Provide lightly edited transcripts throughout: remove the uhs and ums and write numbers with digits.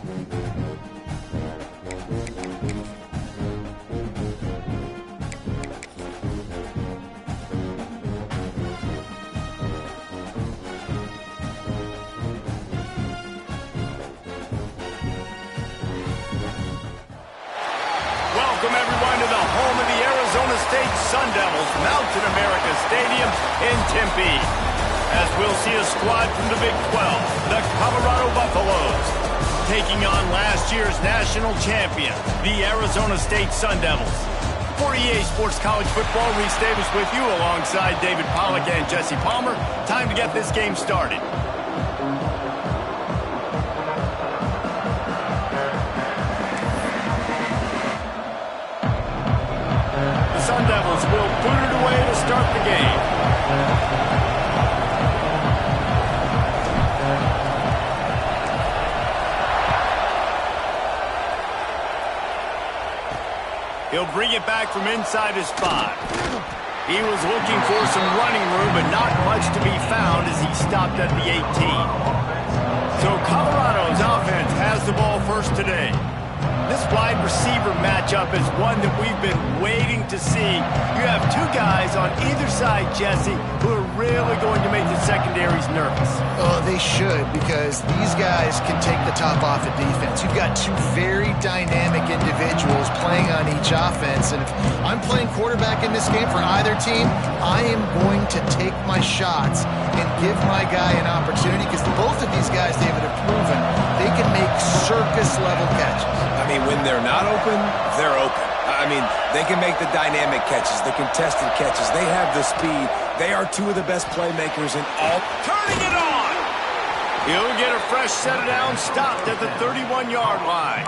Welcome, everyone, to the home of the Arizona State Sun Devils, Mountain America Stadium in Tempe. As we'll see a squad from the Big 12, the Colorado Buffaloes, taking on last year's national champion, the Arizona State Sun Devils. For EA Sports College Football, Reese Davis with you alongside David Pollack and Jesse Palmer. Time to get this game started. Sun Devils will boot it away to start the game. He'll bring it back from inside his 5. He was looking for some running room, but not much to be found as he stopped at the 18. So Colorado's offense has the ball first today. This wide receiver matchup is one that we've been waiting to see. You have two guys on either side, Jesse, who are really going to make the secondaries nervous. Oh, they should, because these guys can take the top off of defense. You've got two very dynamic individuals playing on each offense, and if I'm playing quarterback in this game for either team, I am going to take my shots and give my guy an opportunity, because both of these guys, David, have proven they can make circus-level catches. I mean, when they're not open, they're open. I mean, they can make the dynamic catches, the contested catches. They have the speed. They are two of the best playmakers in all. Turning it on! He'll get a fresh set down, stopped at the 31-yard line.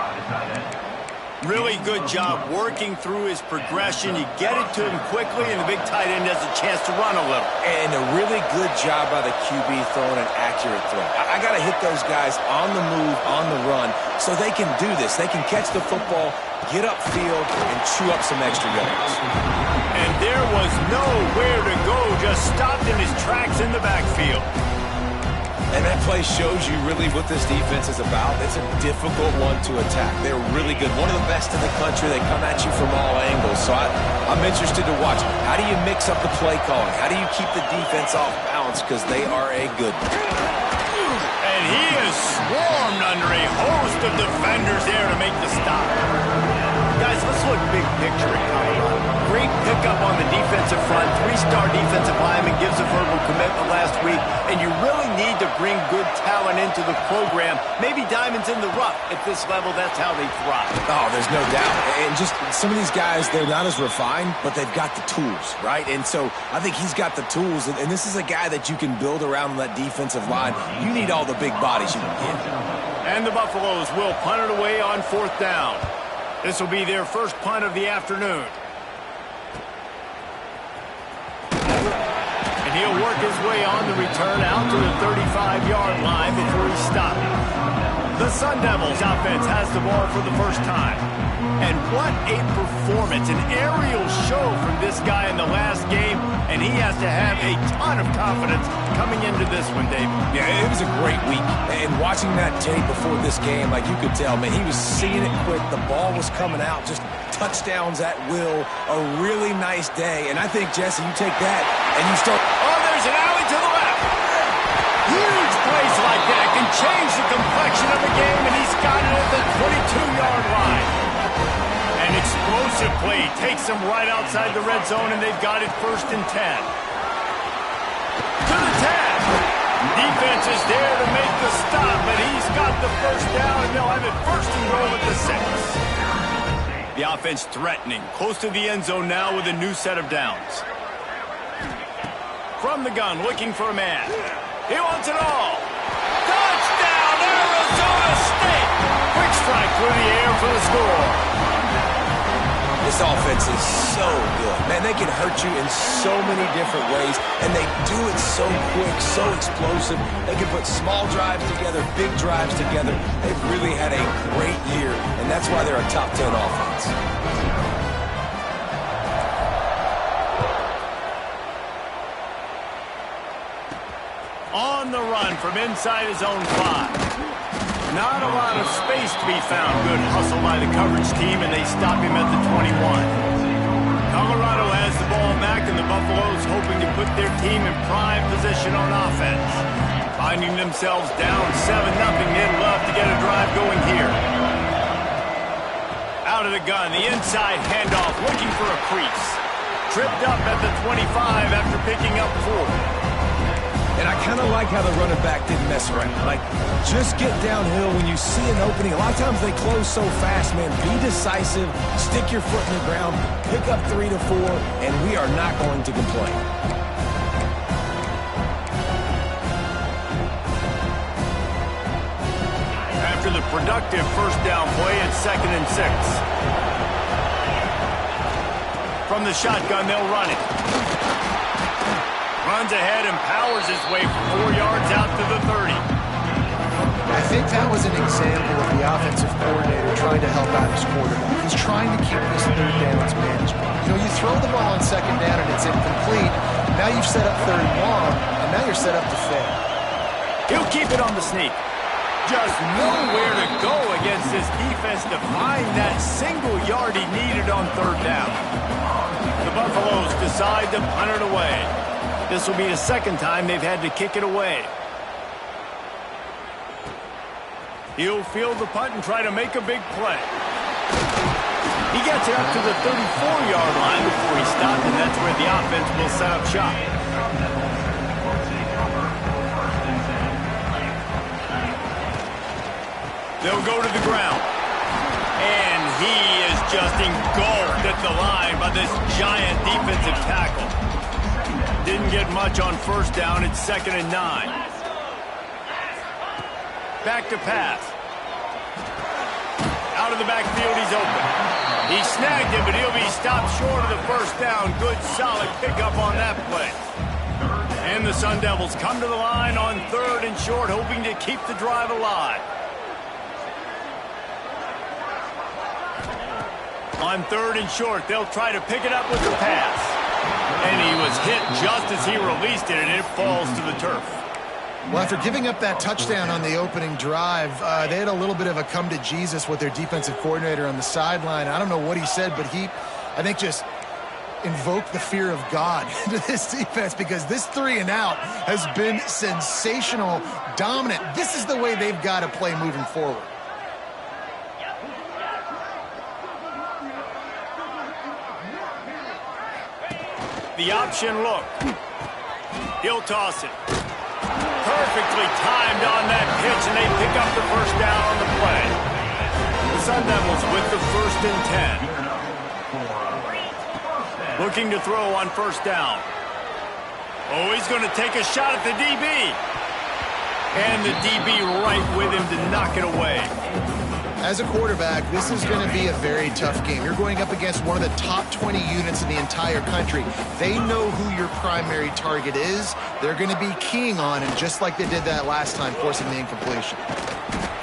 Really good job working through his progression. You get it to him quickly, and the big tight end has a chance to run a little. And a really good job by the QB throwing an accurate throw. I got to hit those guys on the move, on the run, so they can do this. They can catch the football, get upfield, and chew up some extra yards. And there was nowhere to go, just stopped in his tracks in the backfield. And that play shows you really what this defense is about. It's a difficult one to attack. They're really good. One of the best in the country. They come at you from all angles. So I'm interested to watch. How do you mix up the play calling? How do you keep the defense off balance? Because they are a good one. And he is swarmed under a host of defenders there to make the stop. Guys, let's look big picture at Colorado. Great pickup on the defensive front. 3-star defensive lineman gives a verbal commitment last week, and you really need to bring good talent into the program. Maybe diamonds in the rough. At this level, that's how they thrive. Oh, there's no doubt. And just some of these guys, they're not as refined, but they've got the tools, right? And so I think he's got the tools, and this is a guy that you can build around on that defensive line. You need all the big bodies you can get. And the Buffaloes will punt it away on 4th down. This will be their first punt of the afternoon. And he'll work his way on the return out to the 35-yard line before he stopped. The Sun Devils offense has the ball for the first time. And what a performance, an aerial show from this guy in the last game, and he has to have a ton of confidence coming into this one, David. Yeah, it was a great week. And watching that tape before this game, like you could tell, man, he was seeing it quick. The ball was coming out, just touchdowns at will. A really nice day. And I think, Jesse, you take that and you start. Oh, there's an alley to the left. Huge plays like that can change the complexion of the game, and he's got it at the 22-yard line. An explosive play takes them right outside the red zone, and they've got it 1st and 10. To the 10. Defense is there to make the stop, but he's got the first down, and they'll have it 1st and goal at the 6. The offense threatening, close to the end zone now with a new set of downs. From the gun, looking for a man. He wants it all. Touchdown, Arizona State! Quick strike through the air for the score. This offense is so good. Man, they can hurt you in so many different ways, and they do it so quick, so explosive. They can put small drives together, big drives together. They've really had a great year, and that's why they're a top 10 offense. On the run from inside his own 5. Not a lot of space to be found. Good hustle by the coverage team, and they stop him at the 21. Colorado has the ball back, and the Buffaloes hoping to put their team in prime position on offense. Finding themselves down 7-0, they'd love to get a drive going here. Out of the gun, the inside handoff, looking for a crease. Tripped up at the 25 after picking up 4. And I kind of like how the running back didn't mess around. Like, just get downhill when you see an opening. A lot of times they close so fast, man. Be decisive, stick your foot in the ground, pick up 3 to 4, and we are not going to complain. After the productive first down play, it's 2nd and 6. From the shotgun, they'll run it. Runs ahead and powers his way for 4 yards out to the 30. I think that was an example of the offensive coordinator trying to help out his quarterback. He's trying to keep his third downs manageable. You know, you throw the ball on 2nd down and it's incomplete. Now you've set up 3rd and long, and now you're set up to fail. He'll keep it on the sneak. Just nowhere to go against this defense to find that single yard he needed on 3rd down. The Buffaloes decide to punt it away. This will be the 2nd time they've had to kick it away. He'll field the punt and try to make a big play. He gets it up to the 34-yard line before he stopped, and that's where the offense will set up shop. They'll go to the ground. And he is just engulfed at the line by this giant defensive tackle. Didn't get much on 1st down. It's 2nd and 9. Back to pass. Out of the backfield, he's open. He snagged it, but he'll be stopped short of the 1st down. Good, solid pickup on that play. And the Sun Devils come to the line on 3rd and short, hoping to keep the drive alive. On 3rd and short, they'll try to pick it up with the pass. And he was hit just as he released it, and it falls to the turf. Well, after giving up that touchdown on the opening drive, they had a little bit of a come to Jesus with their defensive coordinator on the sideline. I don't know what he said, but he, I think, just invoked the fear of God into this defense, because this 3 and out has been sensational, dominant. This is the way they've got to play moving forward. The option look. He'll toss it. Perfectly timed on that pitch, and they pick up the 1st down on the play. The Sun Devils with the 1st and 10. Looking to throw on 1st down. Oh, he's going to take a shot at the DB. And the DB right with him to knock it away. As a quarterback, this is going to be a very tough game. You're going up against one of the top 20 units in the entire country. They know who your primary target is. They're going to be keying on him, just like they did that last time, forcing the incompletion.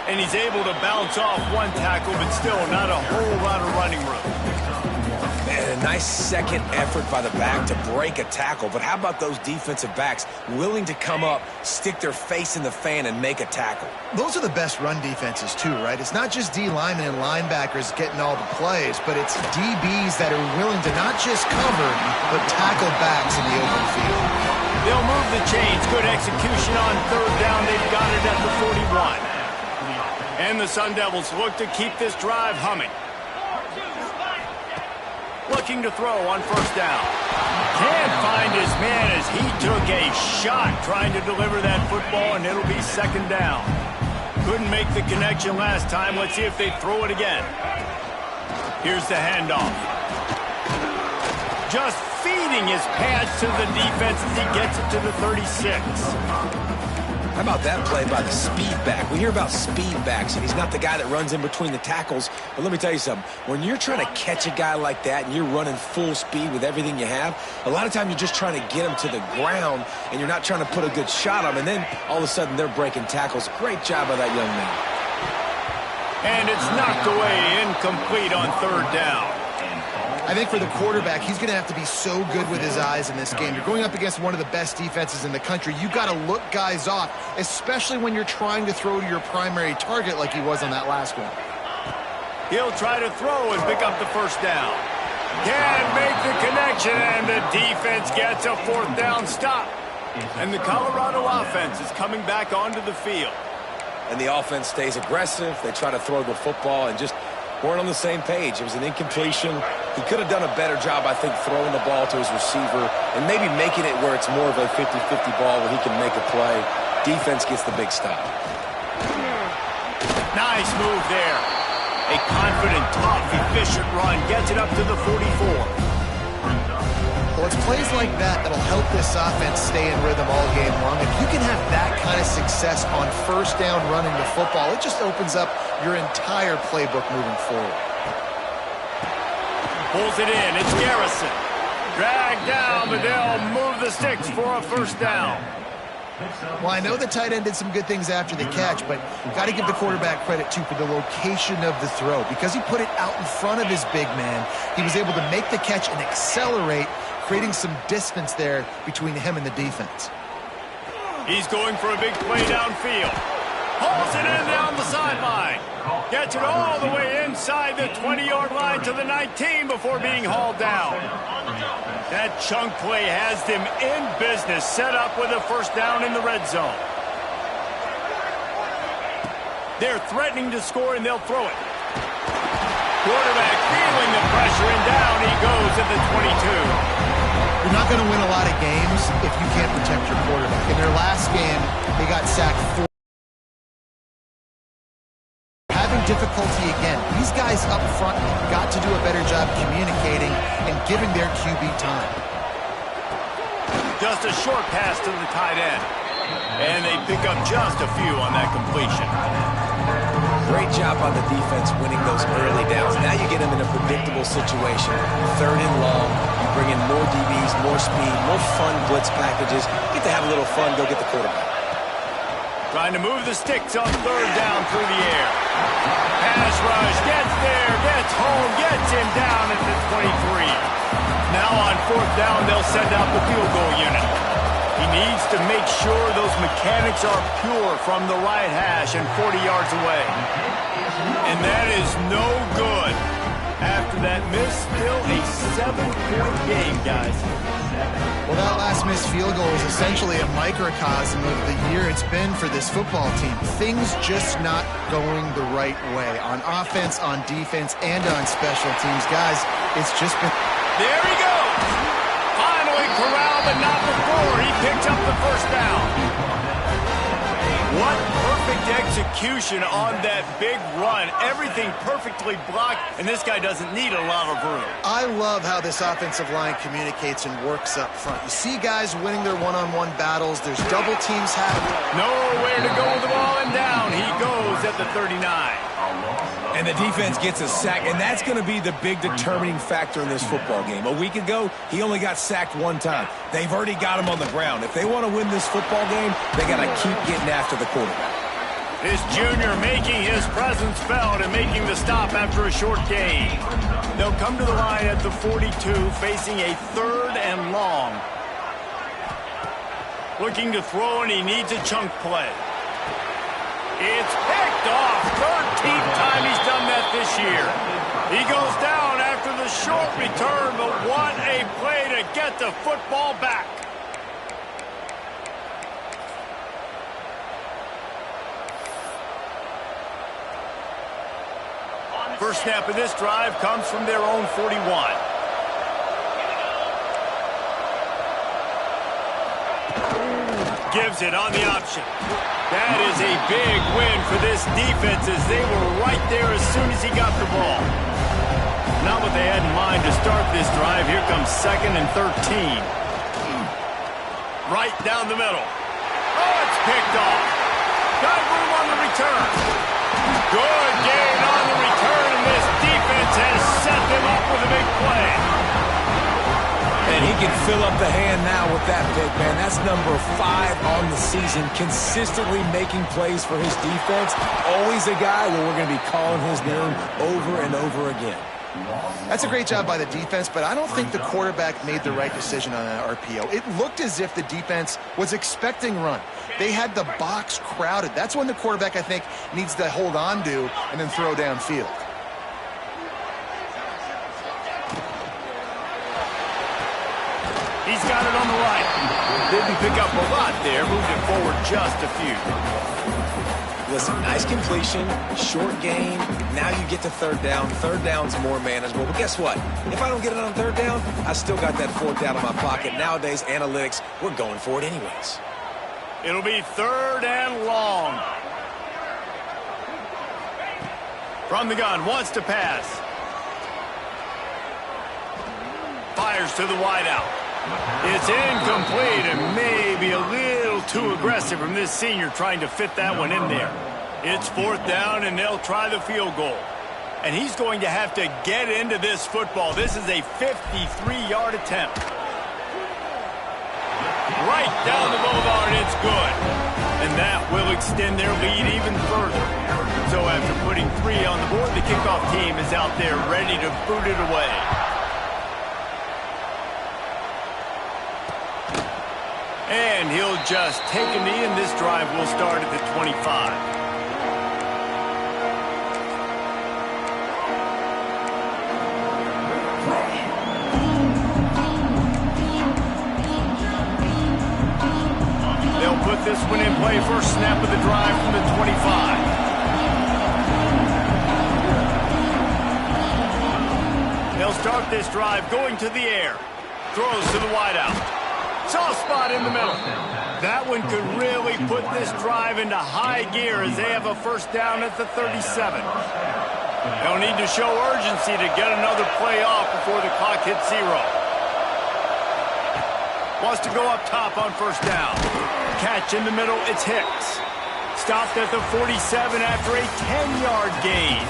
And he's able to bounce off one tackle, but still not a whole lot of running room. And a nice second effort by the back to break a tackle. But how about those defensive backs willing to come up, stick their face in the fan, and make a tackle? Those are the best run defenses, too, right? It's not just D linemen and linebackers getting all the plays, but it's DBs that are willing to not just cover, but tackle backs in the open field. They'll move the chains. Good execution on 3rd down. They've got it at the 41. And the Sun Devils look to keep this drive humming. Looking to throw on 1st down. Can't find his man as he took a shot trying to deliver that football, and it'll be 2nd down. Couldn't make the connection last time. Let's see if they throw it again. Here's the handoff. Just feeding his pass to the defense as he gets it to the 36. How about that play by the speed back? We hear about speed backs, and he's not the guy that runs in between the tackles. But let me tell you something. When you're trying to catch a guy like that and you're running full speed with everything you have, a lot of time you're just trying to get him to the ground, and you're not trying to put a good shot on him. And then all of a sudden they're breaking tackles. Great job by that young man. And it's knocked away, incomplete on 3rd down. I think for the quarterback, he's going to have to be so good with his eyes in this game. You're going up against one of the best defenses in the country. You've got to look guys off, especially when you're trying to throw to your primary target like he was on that last one. He'll try to throw and pick up the first down. Can't make the connection, and the defense gets a fourth down stop. And the Colorado offense is coming back onto the field. And the offense stays aggressive. They try to throw the football and just weren't on the same page. It was an incompletion. He could have done a better job, I think, throwing the ball to his receiver and maybe making it where it's more of a 50-50 ball where he can make a play. Defense gets the big stop. Nice move there. A confident, tough, efficient run gets it up to the 44. Well, it's plays like that that'll help this offense stay in rhythm all game long. If you can have that kind of success on first down running the football, it just opens up your entire playbook moving forward. Pulls it in. It's Garrison. Dragged down, but they'll move the sticks for a first down. Well, I know the tight end did some good things after the catch, but got to give the quarterback credit, too, for the location of the throw. Because he put it out in front of his big man, he was able to make the catch and accelerate, creating some distance there between him and the defense. He's going for a big play downfield. Hauls it in down the sideline. Gets it all the way inside the 20-yard line to the 19 before being hauled down. That chunk play has them in business, set up with a first down in the red zone. They're threatening to score, and they'll throw it. Quarterback feeling the pressure, and down he goes at the 22. You're not going to win a lot of games if you can't protect your quarterback. In their last game, they got sacked 4. Having difficulty again. These guys up front got to do a better job communicating and giving their QB time. Just a short pass to the tight end. And they pick up just a few on that completion. Great job on the defense winning those early downs. Now you get them in a predictable situation. Third and long. You bring in more DBs, more speed, more fun blitz packages. Get to have a little fun, go get the quarterback. Trying to move the sticks on third down through the air. Pass rush, gets there, gets home, gets him down at the 23. Now on fourth down, they'll send out the field goal unit. He needs to make sure those mechanics are pure from the right hash and 40 yards away. And that is no good. After that miss, still a 7-point game, guys. Well, that last missed field goal is essentially a microcosm of the year it's been for this football team. Things just not going the right way on offense, on defense, and on special teams. Guys, it's just been... There he goes! Finally corralled, but not before. He picks up the first down. What perfect execution on that big run. Everything perfectly blocked, and this guy doesn't need a lot of room. I love how this offensive line communicates and works up front. You see guys winning their one-on-one battles. There's double teams happening. Nowhere to go with the ball, and down he goes at the 39. And the defense gets a sack, and that's going to be the big determining factor in this football game. A week ago, he only got sacked one time. They've already got him on the ground. If they want to win this football game, they got to keep getting after the quarterback. This junior making his presence felt and making the stop after a short gain. They'll come to the line at the 42, facing a third and long. Looking to throw, and he needs a chunk play. It's picked off. 13th time he's done that this year. He goes down after the short return, but what a play to get the football back. First snap of this drive comes from their own 41. Gives it on the option. That is a big win for this defense as they were right there as soon as he got the ball. Not what they had in mind to start this drive. Here comes 2nd and 13. Right down the middle. Oh, it's picked off. Got room on the return. Good gain on the return, and this defense has set them up with a big play. And he can fill up the hand now with that pick, man. That's number 5 on the season, consistently making plays for his defense. Always a guy where we're going to be calling his name over and over again. That's a great job by the defense, but I don't think the quarterback made the right decision on that RPO. It looked as if the defense was expecting run. They had the box crowded. That's when the quarterback, I think, needs to hold on to and then throw downfield. He's got it on the right. Didn't pick up a lot there. Moved it forward just a few. Listen, nice completion, short gain. Now you get to third down. Third down's more manageable. But guess what? If I don't get it on third down, I still got that fourth down in my pocket. Nowadays, analytics, we're going for it anyways. It'll be third and long. From the gun, wants to pass. Fires to the wideout. It's incomplete and maybe a little too aggressive from this senior trying to fit that one in there. It's fourth down and they'll try the field goal. And he's going to have to get into this football. This is a 53-yard attempt. Right down the boulevard, it's good. And that will extend their lead even further. So after putting 3 on the board, the kickoff team is out there ready to boot it away. And he'll just take a knee, and this drive will start at the 25. They'll put this one in play. First snap of the drive from the 25. They'll start this drive going to the air. Throws to the wideout. Soft spot in the middle. That one could really put this drive into high gear as they have a first down at the 37. They'll need to show urgency to get another play off before the clock hits 0. Wants to go up top on first down. Catch in the middle, it's Hicks. Stopped at the 47 after a 10-yard gain.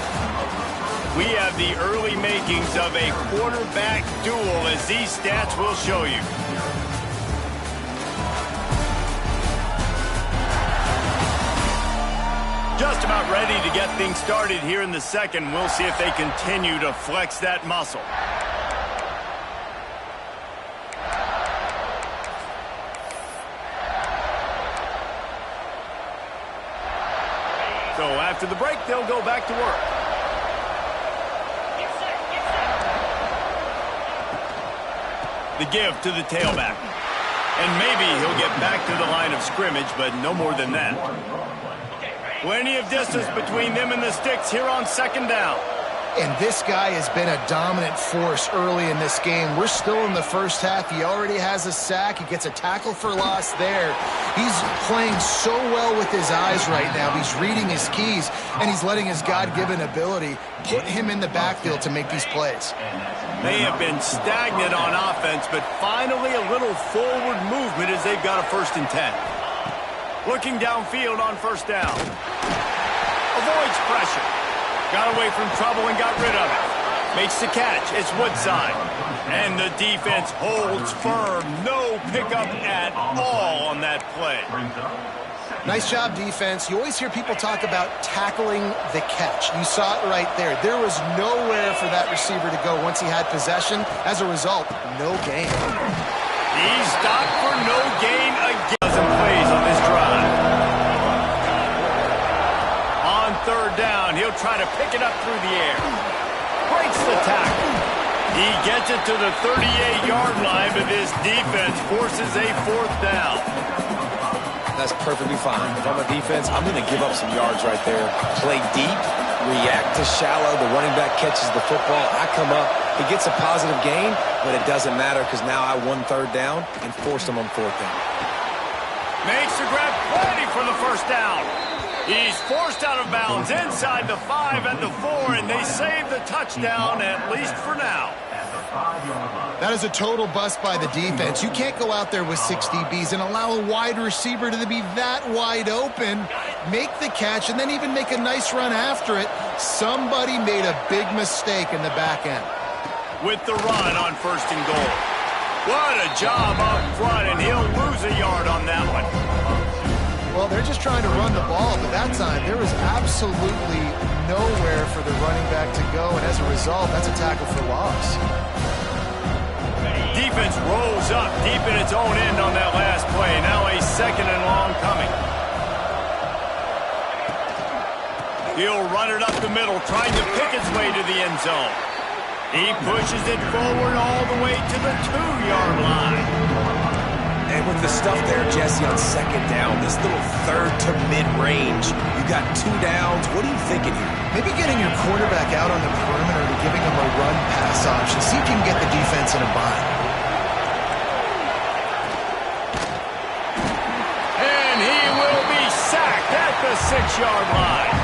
We have the early makings of a quarterback duel, as these stats will show you. Just about ready to get things started here in the second. We'll see if they continue to flex that muscle. So after the break, they'll go back to work. The give to the tailback. And maybe he'll get back to the line of scrimmage, but no more than that. Plenty of distance between them and the sticks here on second down. And this guy has been a dominant force early in this game. We're still in the first half. He already has a sack. He gets a tackle for loss there. He's playing so well with his eyes right now. He's reading his keys, and he's letting his God-given ability put him in the backfield to make these plays. They have been stagnant on offense, but finally a little forward movement as they've got a 1st and 10. Looking downfield on first down. Avoids pressure. Got away from trouble and got rid of it. Makes the catch. It's Woodside. And the defense holds firm. No pickup at all on that play. Nice job, defense. You always hear people talk about tackling the catch. You saw it right there. There was nowhere for that receiver to go once he had possession. As a result, no gain. He's stopped for no gain again. Dozen plays on this drive. On third down, he'll try to pick it up through the air. Breaks the tackle. He gets it to the 38-yard line, but this defense forces a 4th down. That's perfectly fine. If I'm a defense, I'm going to give up some yards right there. Play deep, react to shallow. The running back catches the football. I come up. He gets a positive gain, but it doesn't matter because now I won third down and forced him on 4th down. Makes the grab plenty for the first down. He's forced out of bounds inside the 5 and the 4, and they save the touchdown, at least for now. That is a total bust by the defense. You can't go out there with 6 DBs and allow a wide receiver to be that wide open, make the catch, and then even make a nice run after it. Somebody made a big mistake in the back end. With the run on 1st and goal. What a job up front, and he'll lose a yard on that one. Well, they're just trying to run the ball, but that time there was absolutely nowhere for for the running back to go, and as a result, that's a tackle for loss. Defense rolls up deep in its own end on that last play. Now a 2nd and long coming. He'll run it up the middle, trying to pick its way to the end zone. He pushes it forward all the way to the 2-yard line. And with the stuff there, Jesse, on 2nd down, this little 3rd to mid-range, you got 2 downs. What are you thinking here? Maybe getting your quarterback out on the perimeter and giving him a run-pass option. See if you can get the defense in a bind. And he will be sacked at the 6-yard line.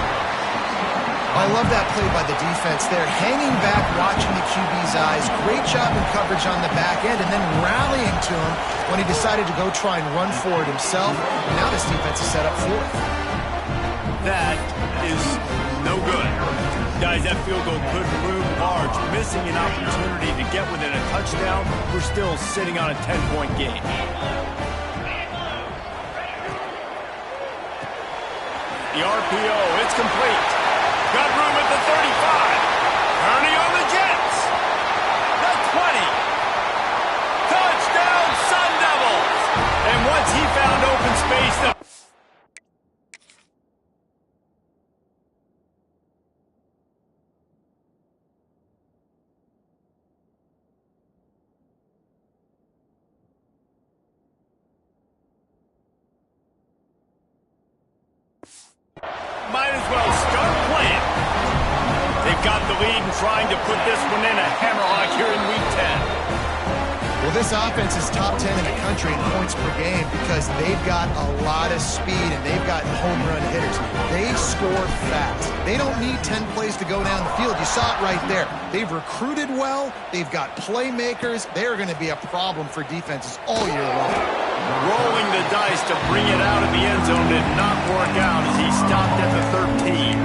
I love that play by the defense there. Hanging back, watching the QB's eyes. Great job in coverage on the back end, and then rallying to him when he decided to go try and run for it himself. And now this defense is set up for it. That is no good. Guys, that field goal could loom large. Missing an opportunity to get within a touchdown. We're still sitting on a 10-point game. The RPO, it's complete. Got room at the 35. Turning on the Jets. The 20. Touchdown, Sun Devils. And once he found open space, might as well start playing. They've got the lead and trying to put this one in a hammerlock here in Week 10. Well, this offense is top 10 in the country in points per game because they've got a lot of speed and they've got home run hitters. They score fast. They don't need 10 plays to go down the field. You saw it right there. They've recruited well. They've got playmakers. They're going to be a problem for defenses all year long. Rolling the dice to bring it out of the end zone did not work out as he stopped at the 13.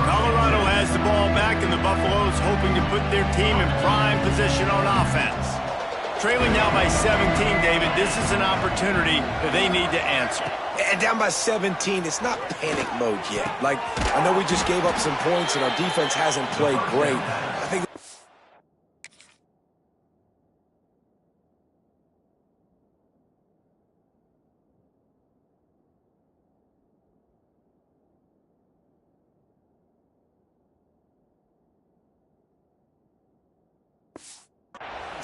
Colorado has the ball back, and the Buffaloes hoping to put their team in prime position on offense. Trailing now by 17, David, this is an opportunity that they need to answer. And down by 17, it's not panic mode yet. Like, I know we just gave up some points, and our defense hasn't played great. I think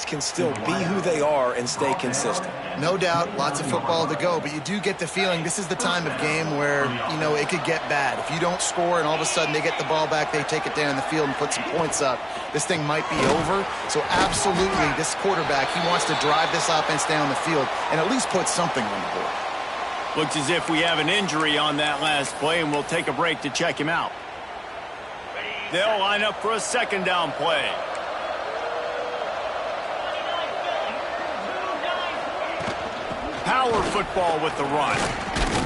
can still be who they are and stay consistent. No doubt, lots of football to go, but you do get the feeling this is the time of game where, you know, it could get bad. If you don't score and all of a sudden they get the ball back, they take it down the field and put some points up, this thing might be over. So absolutely, this quarterback, he wants to drive this offense down the field and at least put something on the board. Looks as if we have an injury on that last play, and we'll take a break to check him out. They'll line up for a 2nd down play. Power football with the run.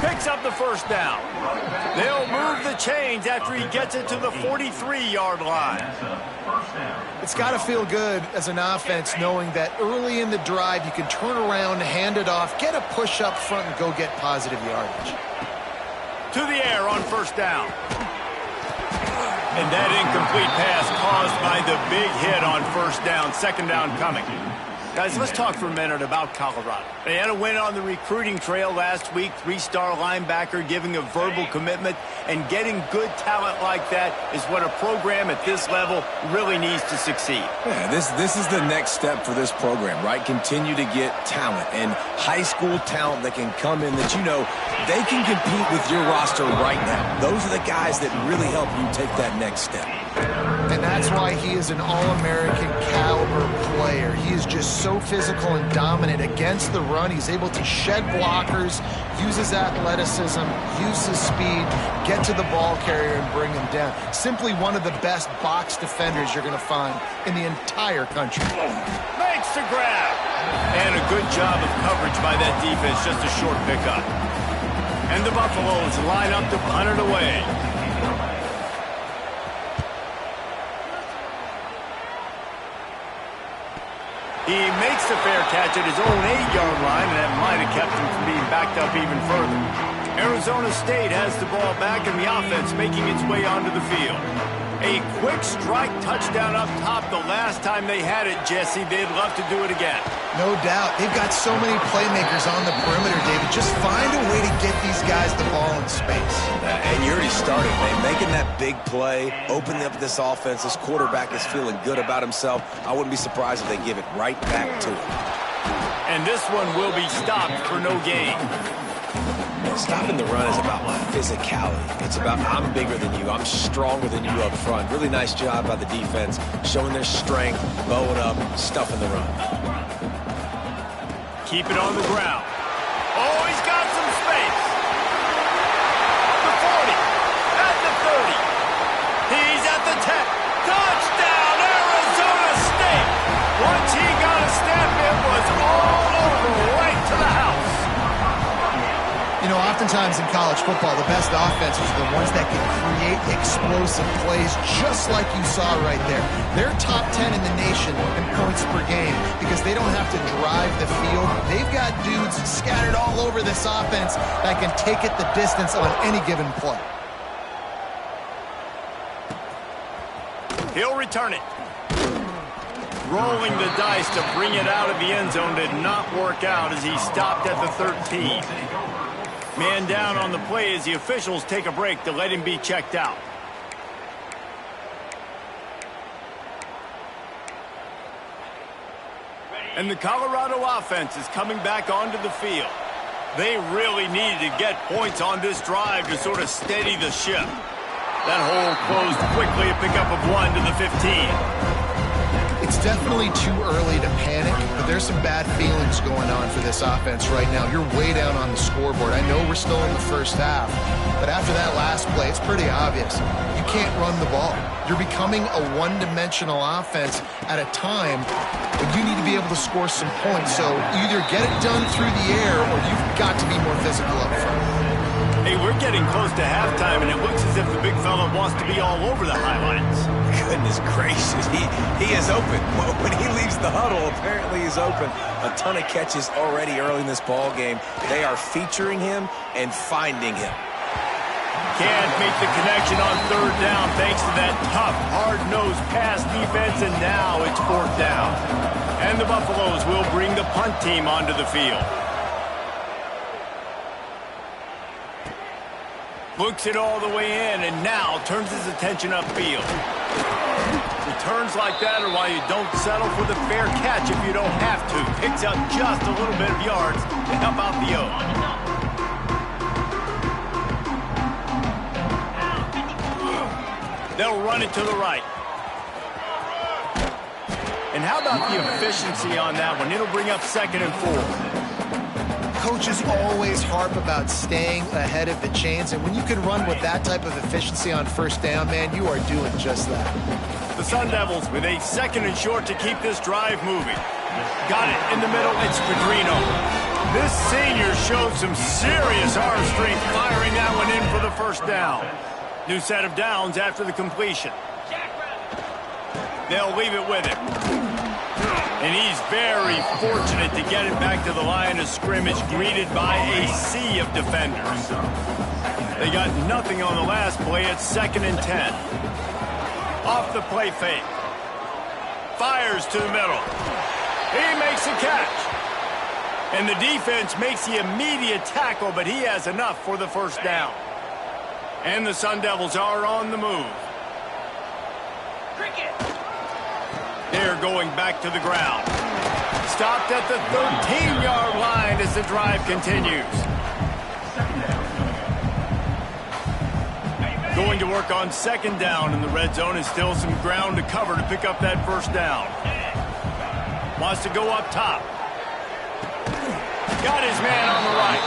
Picks up the 1st down. They'll move the chains after he gets it to the 43-yard line. It's got to feel good as an offense knowing that early in the drive you can turn around, hand it off, get a push up front, and go get positive yardage. To the air on 1st down. And that incomplete pass caused by the big hit on 1st down. 2nd down coming. Guys, let's talk for a minute about Colorado. They had a win on the recruiting trail last week, 3-star linebacker giving a verbal commitment, and getting good talent like that is what a program at this level really needs to succeed. Yeah, this is the next step for this program, right? Continue to get talent and high school talent that can come in that, you know, they can compete with your roster right now. Those are the guys that really help you take that next step. And that's why he is an All-American caliber player. He is just so physical and dominant against the run. He's able to shed blockers, use his athleticism, use his speed, get to the ball carrier and bring him down. Simply one of the best box defenders you're going to find in the entire country. Makes the grab. And a good job of coverage by that defense, just a short pickup. And the Buffaloes line up to punt it away. He makes the fair catch at his own 8-yard line, and that might have kept him from being backed up even further. Arizona State has the ball back, and the offense making its way onto the field. A quick strike touchdown up top the last time they had it, Jesse. They'd love to do it again. No doubt. They've got so many playmakers on the perimeter, David. Just find a way to get these guys the ball in space. And you already started, man. Making that big play, opening up this offense. This quarterback is feeling good about himself. I wouldn't be surprised if they give it right back to him. And this one will be stopped for no gain. Stopping the run is about physicality. It's about I'm bigger than you. I'm stronger than you up front. Really nice job by the defense, showing their strength, bowing up, stuffing the run. Keep it on the ground. Oh, he's got some space. The 40, at the 30. He's at the 10. Touchdown, Arizona State. Once he got a step, it was all over, right to the house. You know, oftentimes in college football, the best offenses are the ones that can create explosive plays just like you saw right there. They're top 10 in the nation in points per game because they don't have to drive the field. They've got dudes scattered all over this offense that can take it the distance on any given play. He'll return it. Rolling the dice to bring it out of the end zone did not work out as he stopped at the 13. Man down on the play as the officials take a break to let him be checked out. And the Colorado offense is coming back onto the field. They really needed to get points on this drive to sort of steady the ship. That hole closed quickly, a pickup of 1 to the 15. It's definitely too early to panic, but there's some bad feelings going on for this offense right now. You're way down on the scoreboard. I know we're still in the first half, but after that last play, it's pretty obvious. You can't run the ball. You're becoming a one-dimensional offense at a time when you need to be able to score some points. So either get it done through the air or you've got to be more physical up front. Hey, we're getting close to halftime, and it looks as if the big fella wants to be all over the highlights. Goodness gracious, he is open. When he leaves the huddle, apparently he's open. A ton of catches already early in this ball game. They are featuring him and finding him. Can't make the connection on third down thanks to that tough, hard-nosed pass defense, and now it's fourth down. And the Buffaloes will bring the punt team onto the field. Looks it all the way in, and now turns his attention upfield. Returns like that are why you don't settle for the fair catch if you don't have to. Picks up just a little bit of yards to help out the O. They'll run it to the right. And how about the efficiency on that one? It'll bring up 2nd and 4. Coaches always harp about staying ahead of the chains, and when you can run with that type of efficiency on first down, man, you are doing just that. The Sun Devils with a 2nd and short to keep this drive moving. Got it in the middle, it's Pedrino. This senior showed some serious arm strength firing that one in for the first down. New set of downs after the completion. They'll leave it with him. And he's very fortunate to get it back to the line of scrimmage, greeted by a sea of defenders. They got nothing on the last play. It's 2nd and 10. Off the play fake. Fires to the middle. He makes a catch. And the defense makes the immediate tackle, but he has enough for the first down. And the Sun Devils are on the move. They're going back to the ground. Stopped at the 13-yard line as the drive continues. Going to work on 2nd down in the red zone, and still some ground to cover to pick up that first down. Wants to go up top. Got his man on the right.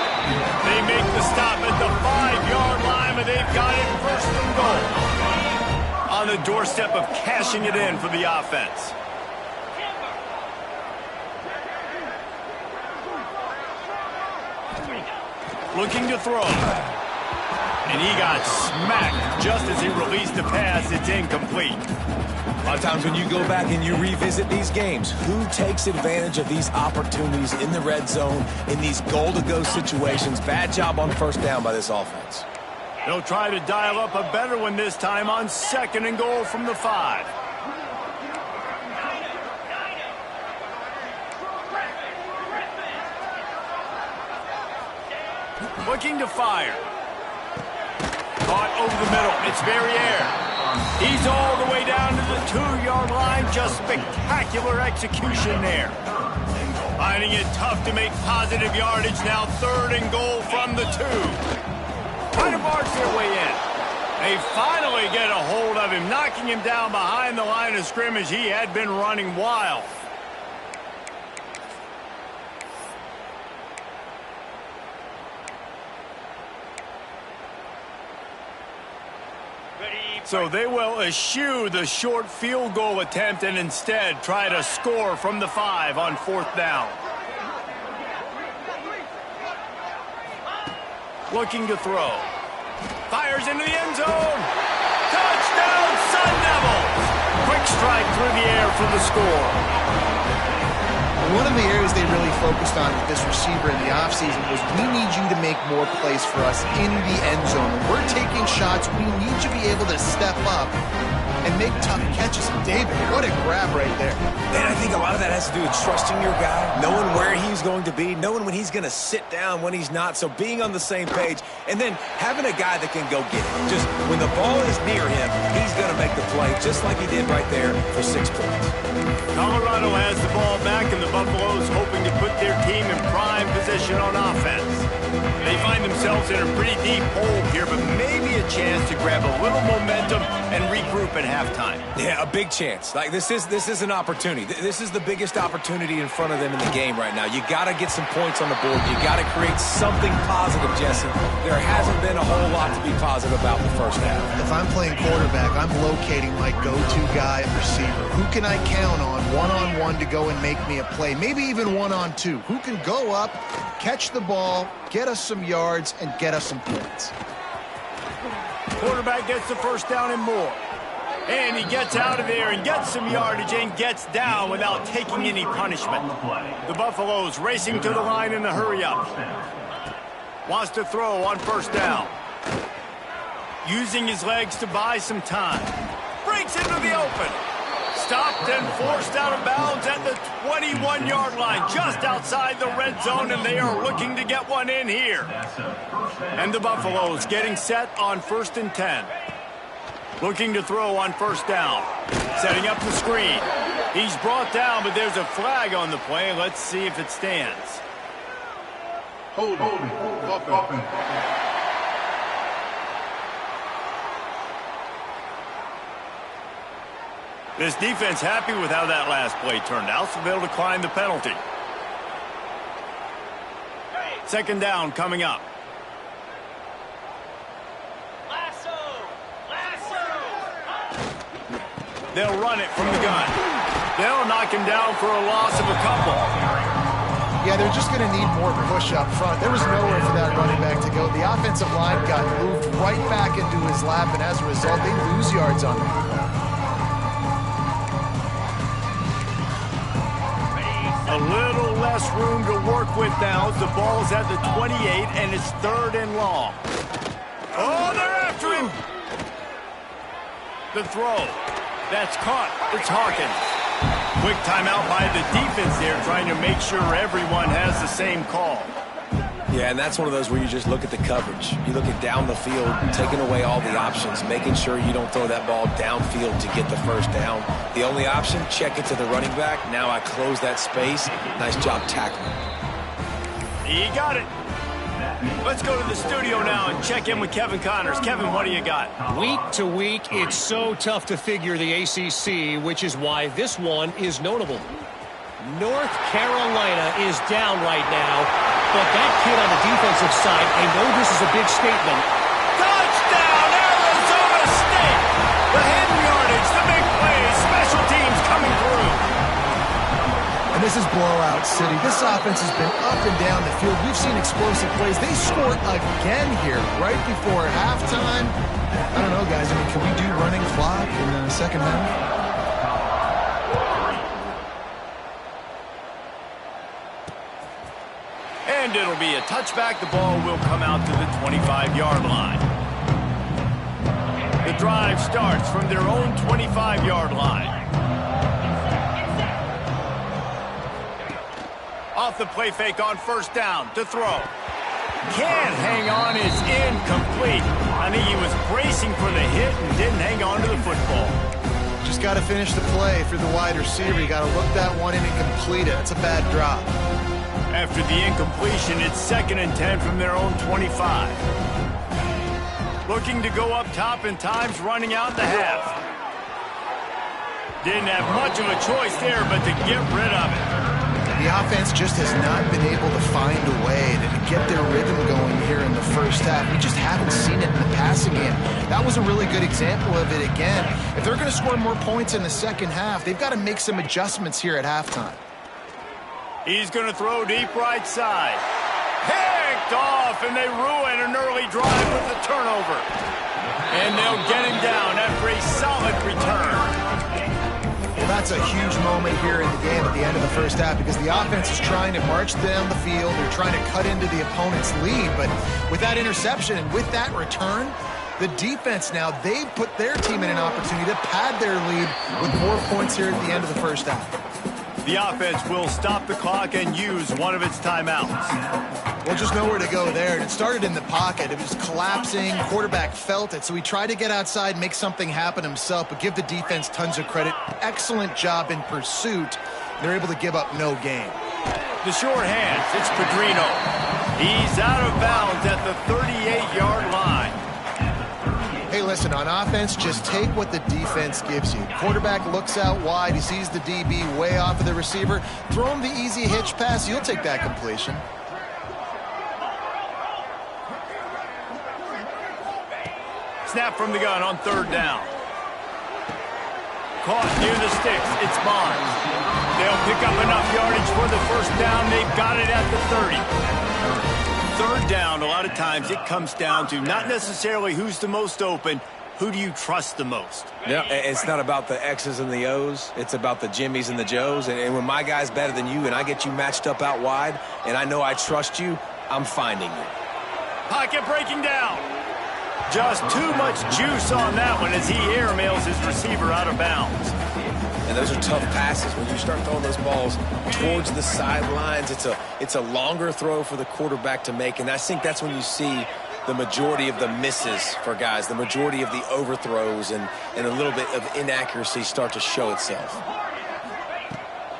They make the stop at the 5-yard line, but they've got it 1st and goal. On the doorstep of cashing it in for the offense. Looking to throw. And he got smacked just as he released the pass. It's incomplete. A lot of times when you go back and you revisit these games, who takes advantage of these opportunities in the red zone, in these goal-to-go situations? Bad job on 1st down by this offense. They'll try to dial up a better one this time on 2nd and goal from the 5. Looking to fire. Caught over the middle. It's Verrier. He's all the way down to the 2-yard line. Just spectacular execution there. Finding it tough to make positive yardage now. 3rd and goal from the 2. Trying to march their way in. They finally get a hold of him, knocking him down behind the line of scrimmage. He had been running wild. So they will eschew the short field goal attempt and instead try to score from the 5 on 4th down. Looking to throw. Fires into the end zone. Touchdown, Sun Devils! Quick strike through the air for the score. One of the areas they really focused on with this receiver in the offseason was we need you to make more plays for us in the end zone. When we're taking shots, we need you to be able to step up and make tough catches. David, what a grab right there. And I think a lot of that has to do with trusting your guy, knowing where he's going to be, knowing when he's going to sit down, when he's not. So being on the same page, and then having a guy that can go get it. Just when the ball is near him, he's going to make the play, just like he did right there for 6 points. Colorado has the ball back, and the Buffaloes hoping to put their team in prime position on offense. They find themselves in a pretty deep hole here, but maybe a chance to grab a little momentum and regroup at halftime. Yeah, a big chance. Like this is an opportunity. This is the biggest opportunity in front of them in the game right now. You got to get some points on the board. You got to create something positive, Jesse. There hasn't been a whole lot to be positive about in the first half. If I'm playing quarterback, I'm locating my go-to guy at receiver. Who can I count on one-on-one to go and make me a play? Maybe even one-on-two. Who can go up, catch the ball, get us some yards, and get us some points? Quarterback gets the first down and more. And he gets out of there and gets some yardage and gets down without taking any punishment. The Buffaloes racing to the line in a hurry-up. Wants to throw on 1st down. Using his legs to buy some time. Breaks into the open. Stopped and forced out of bounds at the 21-yard line, just outside the red zone, and they are looking to get one in here. And the Buffaloes getting set on 1st and 10. Looking to throw on 1st down. Setting up the screen. He's brought down, but there's a flag on the play. Let's see if it stands. Hold it. This defense happy with how that last play turned out, so they'll decline the penalty. 2nd down coming up. They'll run it from the gun. They'll knock him down for a loss of a couple. Yeah, they're just going to need more push up front. There was nowhere for that running back to go. The offensive line got moved right back into his lap, and as a result, they lose yards on him. A little less room to work with now as the ball's at the 28, and it's 3rd and long. Oh, they're after him. The throw. That's caught. It's Hawkins. Quick timeout by the defense there, trying to make sure everyone has the same call. Yeah, and that's one of those where you just look at the coverage. You look at down the field, taking away all the options, making sure you don't throw that ball downfield to get the 1st down. The only option, check it to the running back. Now I close that space. Nice job tackling. He got it. Let's go to the studio now and check in with Kevin Connors. Kevin, what do you got? Week to week, it's so tough to figure the ACC, which is why this one is notable. North Carolina is down right now, but that kid on the defensive side, I know this is a big statement. Touchdown, Arizona State! The hidden yardage, the big plays, special teams coming through. And this is blowout city. This offense has been up and down the field. We've seen explosive plays. They scored again here right before halftime. I don't know, guys. I mean, can we do running clock in the 2nd half? And it'll be a touchback. The ball will come out to the 25-yard line. drive starts from their own 25-yard line. Off the play fake on first down to throw. Can't hang on, is incomplete. I think he was bracing for the hit and didn't hang on to the football. Just got to finish the play for the wide receiver. You got to look that one in and complete it. That's a bad drop. After the incompletion, it's 2nd and 10 from their own 25. Looking to go up top, and time's running out in the half. Didn't have much of a choice there but to get rid of it. The offense just has not been able to find a way to get their rhythm going here in the first half. We just haven't seen it in the passing game. That was a really good example of it again. If they're going to score more points in the second half, they've got to make some adjustments here at halftime. He's going to throw deep right side. Picked off, and they ruin an early drive with the turnover. And they'll get him down after a solid return. Well, that's a huge moment here in the game at the end of the first half because the offense is trying to march down the field. They're trying to cut into the opponent's lead. But with that interception and with that return, the defense now, they've put their team in an opportunity to pad their lead with more points here at the end of the first half. The offense will stop the clock and use one of its timeouts. Well, just nowhere to go there. And it started in the pocket. It was collapsing. Quarterback felt it. So he tried to get outside, make something happen himself, but give the defense tons of credit. Excellent job in pursuit. They're able to give up no gain. The short hands, it's Pedrino. He's out of bounds at the 38-yard line. Hey, listen, on offense, just take what the defense gives you. Quarterback looks out wide. He sees the DB way off of the receiver. Throw him the easy hitch pass. You'll take that completion. Snap from the gun on 3rd down. Caught near the sticks. It's Bonds. They'll pick up enough yardage for the first down. They've got it at the 30. 3rd down, a lot of times it comes down to not necessarily who's the most open, who do you trust the most? Yeah, it's not about the X's and the O's. It's about the Jimmies and the Joes. And when my guy's better than you and I get you matched up out wide and I know I trust you, I'm finding you. Pocket breaking down. Just too much juice on that one as he airmails his receiver out of bounds. And those are tough passes. When you start throwing those balls towards the sidelines, it's a longer throw for the quarterback to make. And I think that's when you see the majority of the misses for guys, the majority of the overthrows and a little bit of inaccuracy start to show itself.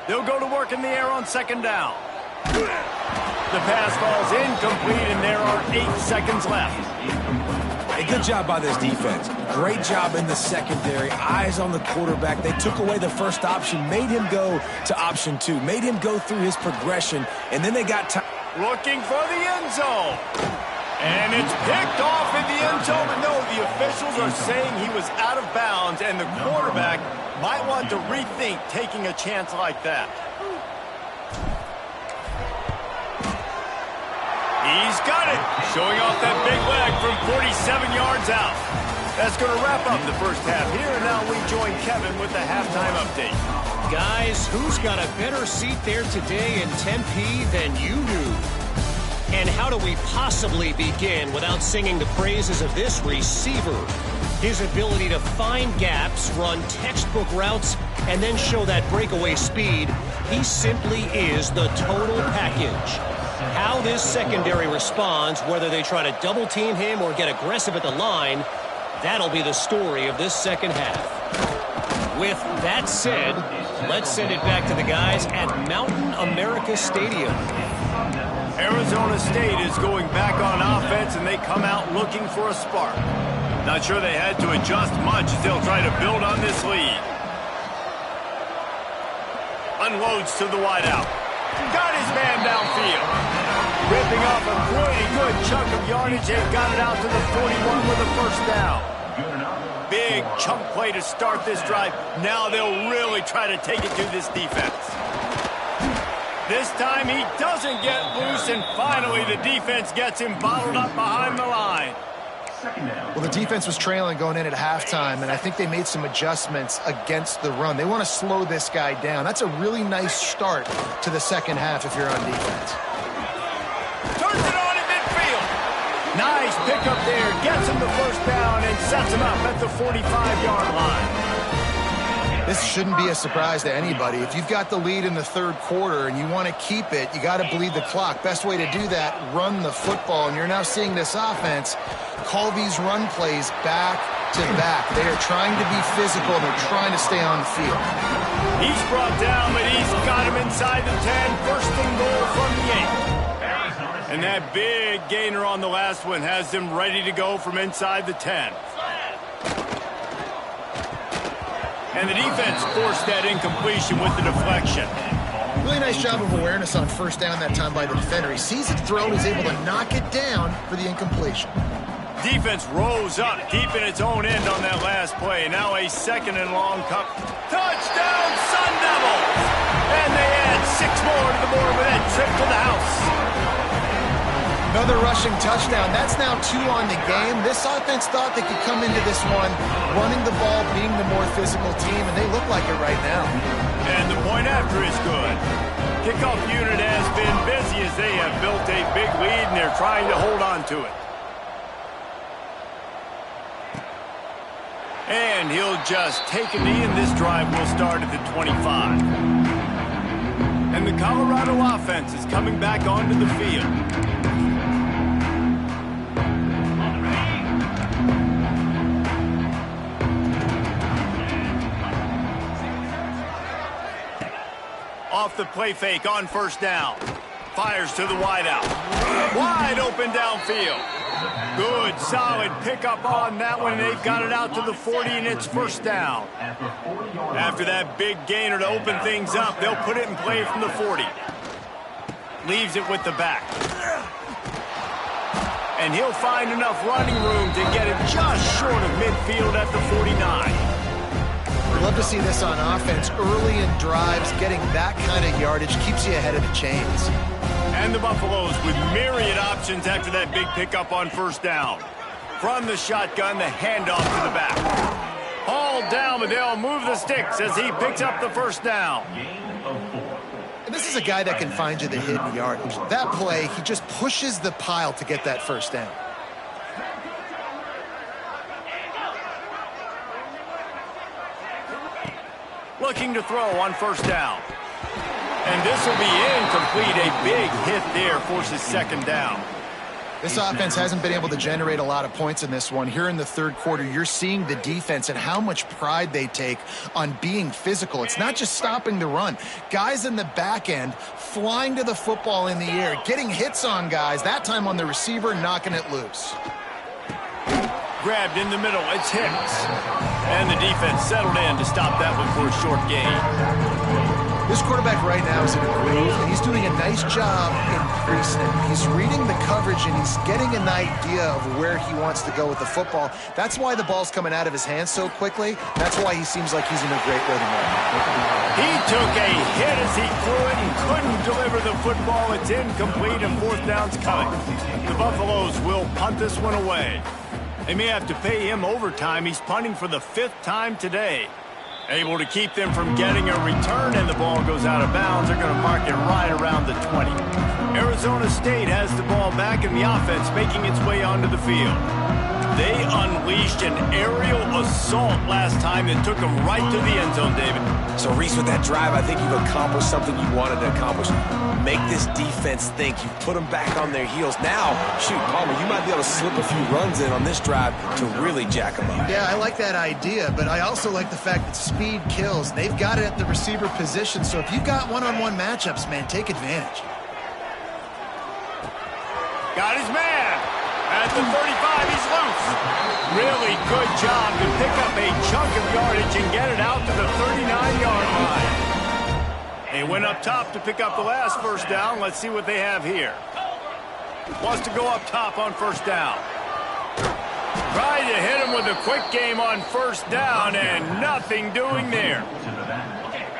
They'll go to work in the air on 2nd down. The pass falls incomplete, and there are 8 seconds left. A good job by this defense. Great job in the secondary. Eyes on the quarterback. They took away the first option, made him go to option 2, made him go through his progression, and then they got time. Looking for the end zone. And it's picked off in the end zone. But no, the officials are saying he was out of bounds, and the quarterback might want to rethink taking a chance like that. He's got it, showing off that big leg from 47 yards out. That's going to wrap up the first half here, and now we join Kevin with the halftime update. Guys, who's got a better seat there today in Tempe than you do? And how do we possibly begin without singing the praises of this receiver? His ability to find gaps, run textbook routes, and then show that breakaway speed. He simply is the total package. How this secondary responds, whether they try to double-team him or get aggressive at the line, that'll be the story of this second half. With that said, let's send it back to the guys at Mountain America Stadium. Arizona State is going back on offense, and they come out looking for a spark. Not sure they had to adjust much as they'll try to build on this lead. Unloads to the wideout. Got his man downfield. Ripping off a pretty good chunk of yardage. They've got it out to the 41 with a first down. Big chunk play to start this drive. Now they'll really try to take it to this defense. This time he doesn't get loose, and finally the defense gets him bottled up behind the line. Well, the defense was trailing going in at halftime, and I think they made some adjustments against the run. They want to slow this guy down. That's a really nice start to the second half if you're on defense. Turns it on in midfield. Nice pickup there gets him the first down and sets him up at the 45-yard line. This shouldn't be a surprise to anybody. If you've got the lead in the third quarter and you want to keep it, you got to bleed the clock. Best way to do that, run the football. And you're now seeing this offense call these run plays back to back. They are trying to be physical. They're trying to stay on the field. He's brought down, but he's got him inside the 10. First and goal from the 8. And that big gainer on the last one has them ready to go from inside the 10. And the defense forced that incompletion with the deflection. Really nice job of awareness on first down that time by the defender. He sees it thrown, he's able to knock it down for the incompletion. Defense rose up deep in its own end on that last play. Now a second and long cut. Touchdown, Sun Devils! And they add 6 more to the board with that trip to the house. Another rushing touchdown. That's now 2 on the game. This offense thought they could come into this one running the ball, being the more physical team, and they look like it right now. And the point after is good. Kickoff unit has been busy as they have built a big lead, and they're trying to hold on to it. And he'll just take a knee, and this drive will start at the 25. And the Colorado offense is coming back onto the field. Off the play fake on first down. Fires to the wideout. Wide open downfield. Good, solid pickup on that one, and they've got it out to the 40, and it's first down. After that big gainer to open things up, they'll put it in play from the 40. Leaves it with the back. And he'll find enough running room to get it just short of midfield at the 49. We'd love to see this on offense. Early in drives, getting that kind of yardage keeps you ahead of the chains. And the Buffaloes with myriad options after that big pickup on first down. From the shotgun, the handoff to the back. Hauled down, but they'll move the sticks as he picks up the first down. And this is a guy that can find you the hidden yardage. That play, he just pushes the pile to get that first down. Looking to throw on first down. And this will be incomplete. A big hit there forces second down. This offense hasn't been able to generate a lot of points in this one. Here in the third quarter, you're seeing the defense and how much pride they take on being physical. It's not just stopping the run. Guys in the back end flying to the football in the air, getting hits on guys, that time on the receiver, knocking it loose. Grabbed in the middle, it's Hicks. And the defense settled in to stop that one for a short gain. This quarterback right now is in a groove, and he's doing a nice job increasing it. He's reading the coverage, and he's getting an idea of where he wants to go with the football. That's why the ball's coming out of his hands so quickly. That's why he seems like he's in a great rhythm right now. He took a hit as he threw it and couldn't deliver the football. It's incomplete, and fourth down's coming. The Buffaloes will punt this one away. They may have to pay him overtime. He's punting for the 5th time today. Able to keep them from getting a return, and the ball goes out of bounds. They're going to mark it right around the 20. Arizona State has the ball back in the offense, making its way onto the field. They unleashed an aerial assault last time that took them right to the end zone, David. So, Reese, with that drive, I think you've accomplished something you wanted to accomplish. Make this defense think. You've put them back on their heels. Now, shoot, Palmer, you might be able to slip a few runs in on this drive to really jack them up. Yeah, I like that idea, but I also like the fact that speed kills. They've got it at the receiver position, so if you've got one-on-one matchups, man, take advantage. Got his man. At the 35, he's loose. Really good job to pick up a chunk of yardage and get it out to the 39-yard line. They went up top to pick up the last first down. Let's see what they have here. Wants to go up top on first down. Tried to hit him with a quick game on first down, and nothing doing there.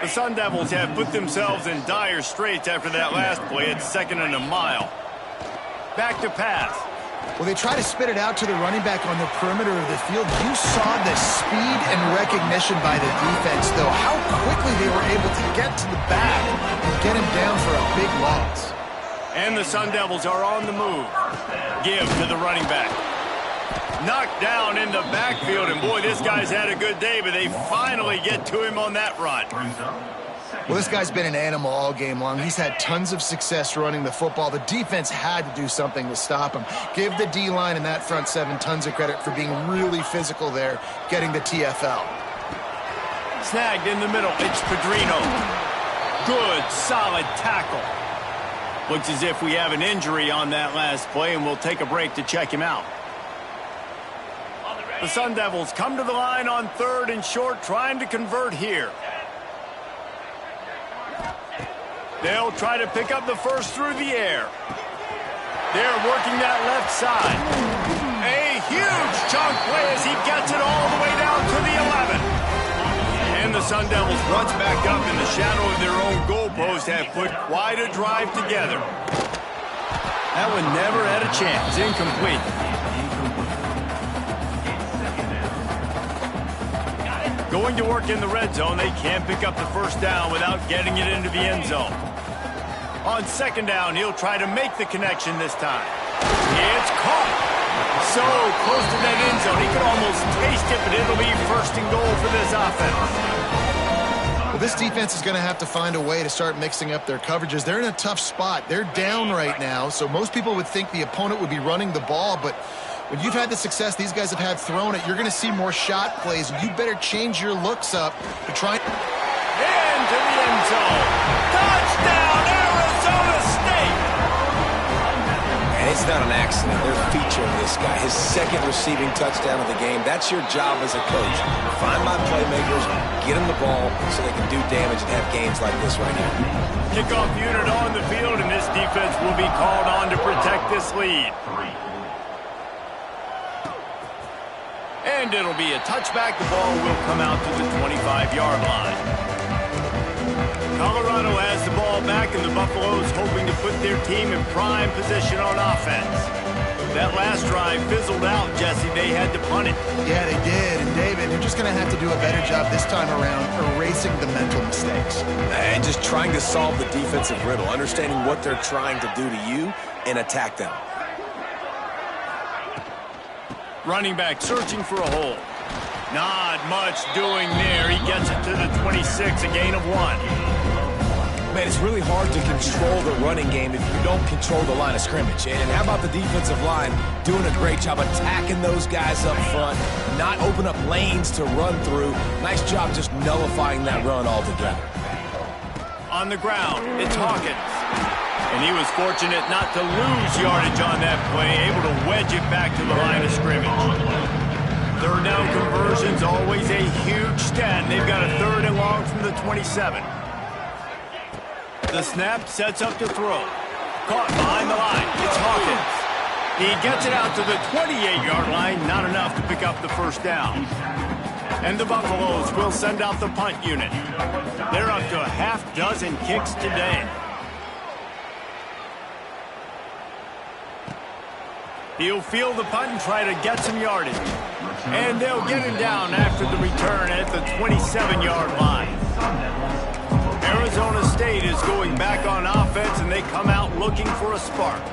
The Sun Devils have put themselves in dire straits after that last play. It's 2nd and a mile. Back to pass. Well, they try to spit it out to the running back on the perimeter of the field. You saw the speed and recognition by the defense, though. How quickly they were able to get to the back and get him down for a big loss. And the Sun Devils are on the move. Give to the running back. Knocked down in the backfield, and boy, this guy's had a good day, but they finally get to him on that run. Well, this guy's been an animal all game long. He's had tons of success running the football. The defense had to do something to stop him. Give the D-line and that front seven tons of credit for being really physical there, getting the TFL. Snagged in the middle. It's Pedrino. Good, solid tackle. Looks as if we have an injury on that last play, and we'll take a break to check him out. The Sun Devils come to the line on 3rd and short, trying to convert here. They'll try to pick up the first through the air. They're working that left side. A huge chunk play as he gets it all the way down to the 11. And the Sun Devils, once back up in the shadow of their own goalpost, have put quite a drive together. That one never had a chance. Incomplete. Going to work in the red zone, they can't pick up the first down without getting it into the end zone. On 2nd down, he'll try to make the connection this time. It's caught. So close to that end zone, he could almost taste it, but it'll be 1st and goal for this offense. Well, this defense is going to have to find a way to start mixing up their coverages. They're in a tough spot. They're down right now, so most people would think the opponent would be running the ball, but when you've had the success these guys have had throwing it, you're going to see more shot plays, and you better change your looks up to try. Into the end zone. Touchdown, Arizona State! And it's not an accident. They're featuring this guy. His 2nd receiving touchdown of the game. That's your job as a coach. Find my playmakers, get them the ball so they can do damage and have games like this right here. Kickoff unit on the field, and this defense will be called on to protect this lead. And it'll be a touchback. The ball will come out to the 25-yard line. Colorado has the ball back, and the Buffaloes hoping to put their team in prime position on offense. That last drive fizzled out, Jesse. They had to punt it. Yeah, they did. And, David, they're just going to have to do a better job this time around erasing the mental mistakes. And just trying to solve the defensive riddle, understanding what they're trying to do to you and attack them. Running back searching for a hole. Not much doing there. He gets it to the 26, a gain of 1. Man, it's really hard to control the running game if you don't control the line of scrimmage. And how about the defensive line doing a great job attacking those guys up front, not open up lanes to run through. Nice job just nullifying that run altogether. On the ground, it's Hawkins. And he was fortunate not to lose yardage on that play, able to wedge it back to the line of scrimmage. 3rd down conversion's always a huge stat, and they've got a 3rd and long from the 27. The snap sets up to throw. Caught behind the line. It's Hawkins. He gets it out to the 28-yard line, not enough to pick up the first down. And the Buffaloes will send out the punt unit. They're up to a half-dozen kicks today. He'll field the punt and try to get some yardage. And they'll get him down after the return at the 27-yard line. Arizona State is going back on offense, and they come out looking for a spark.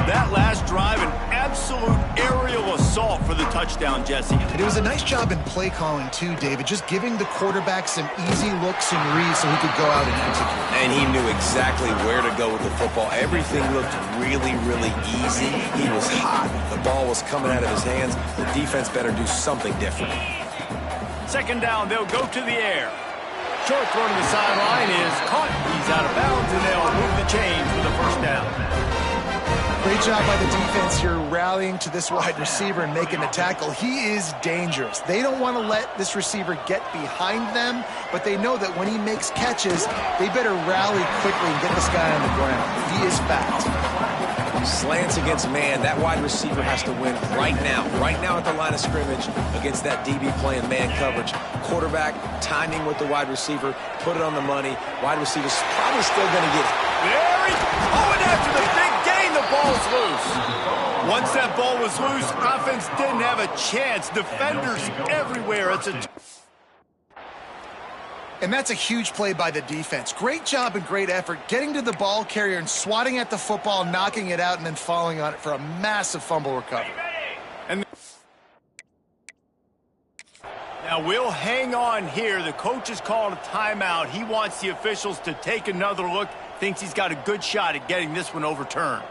That last drive, an absolute aerial assault for the touchdown, Jesse. And it was a nice job in play calling, too, David, just giving the quarterback some easy looks and reads so he could go out and execute. And he knew exactly where to go with the football. Everything looked really, really easy. He was hot. The ball was coming out of his hands. The defense better do something different. 2nd down, they'll go to the air. Short throw to the sideline is caught. He's out of bounds, and they'll move the chains for the first down. Great job by the defense here rallying to this wide receiver and making the tackle. He is dangerous. They don't want to let this receiver get behind them, but they know that when he makes catches, they better rally quickly and get this guy on the ground. He is fast. Slants against man. That wide receiver has to win right now at the line of scrimmage against that DB playing man coverage. Quarterback timing with the wide receiver, put it on the money. Wide receiver's probably still going to get it. There he going after the big gain. The ball's loose. Once that ball was loose, offense didn't have a chance. Defenders everywhere. And that's a huge play by the defense. Great job and great effort getting to the ball carrier and swatting at the football, knocking it out, and then falling on it for a massive fumble recovery. Now, we'll hang on here. The coach has called a timeout. He wants the officials to take another look. Thinks he's got a good shot at getting this one overturned.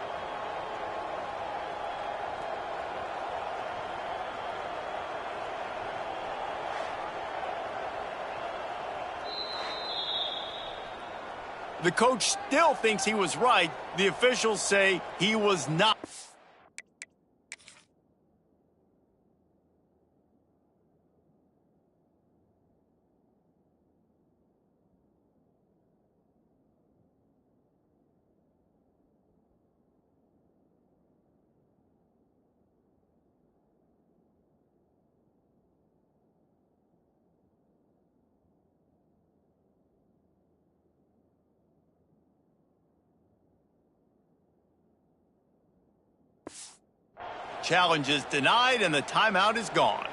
The coach still thinks he was right. The officials say he was not. Challenge is denied, and the timeout is gone.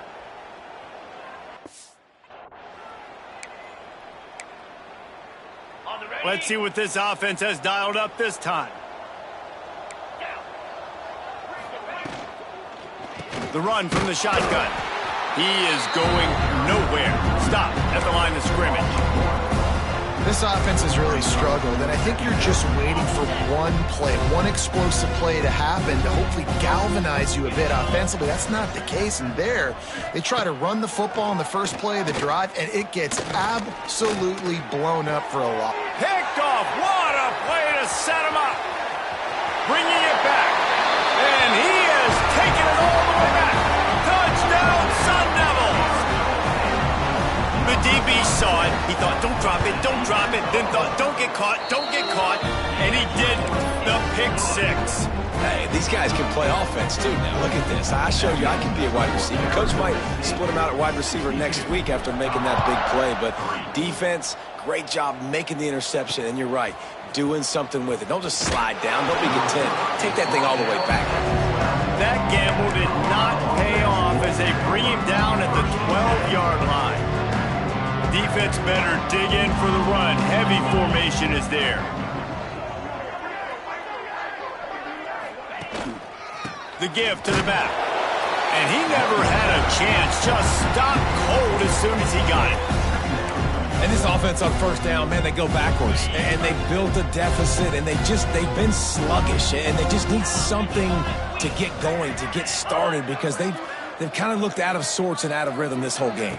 Let's see what this offense has dialed up this time. The run from the shotgun. He is going nowhere. Stop at the line of scrimmage. This offense has really struggled, and I think you're just waiting for one play, one explosive play to happen to hopefully galvanize you a bit offensively. That's not the case, and there, they try to run the football in the first play of the drive, and it gets absolutely blown up for a loss. Picked off. What a play to set him up. Bringing it back, and he has taken it all the way back. Touchdown, Sun Devils. The DB saw it. He thought, don't drop it, don't drop it. Then thought, don't get caught, don't get caught. And he did the pick six. Hey, these guys can play offense, too. Now, look at this. I showed you I can be a wide receiver. Coach might split him out at wide receiver next week after making that big play. But defense, great job making the interception. And you're right, doing something with it. Don't just slide down. Don't be content. Take that thing all the way back. That gamble did not pay off as they bring him down at the 12-yard line. Defense better dig in for the run. Heavy formation is there. The give to the back. And he never had a chance. Just stopped cold as soon as he got it. And this offense on first down, man, they go backwards. And they built a deficit, and they've been sluggish. And they just need something to get going, to get started, because they've kind of looked out of sorts and out of rhythm this whole game.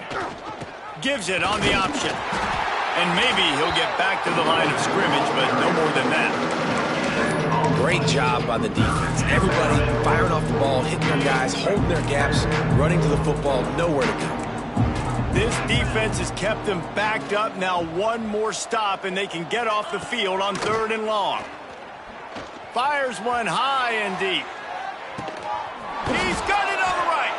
Gives it on the option. And maybe he'll get back to the line of scrimmage, but no more than that. Great job by the defense. Everybody firing off the ball, hitting their guys, holding their gaps, running to the football, nowhere to go. This defense has kept them backed up. Now one more stop, and they can get off the field on 3rd and long. Fires one high and deep. He's got it on the right.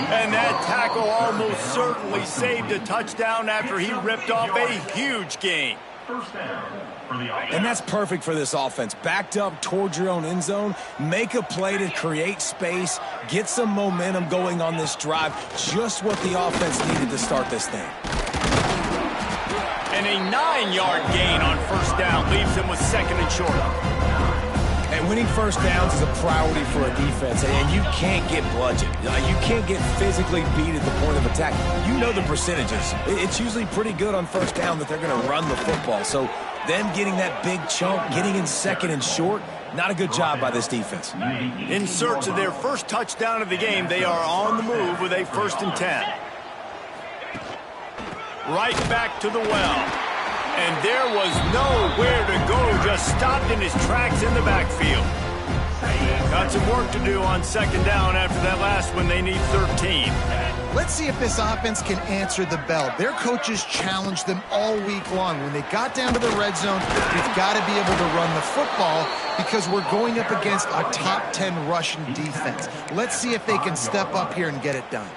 And that tackle almost certainly saved a touchdown after he ripped off a huge gain. And that's perfect for this offense. Backed up towards your own end zone, make a play to create space, get some momentum going on this drive. Just what the offense needed to start this thing. And a 9-yard gain on first down leaves him with 2nd and short. And winning first downs is a priority for a defense, and you can't get bludgeoned. You can't get physically beat at the point of attack. You know the percentages. It's usually pretty good on first down that they're going to run the football. So them getting that big chunk, getting in 2nd and short, not a good job by this defense. In search of their first touchdown of the game, they are on the move with a 1st and 10. Right back to the well. And there was nowhere to go, just stopped in his tracks in the backfield. Got some work to do on 2nd down after that last one. They need 13. Let's see if this offense can answer the bell. Their coaches challenged them all week long. When they got down to the red zone, we've got to be able to run the football because we're going up against a top 10 rushing defense. Let's see if they can step up here and get it done.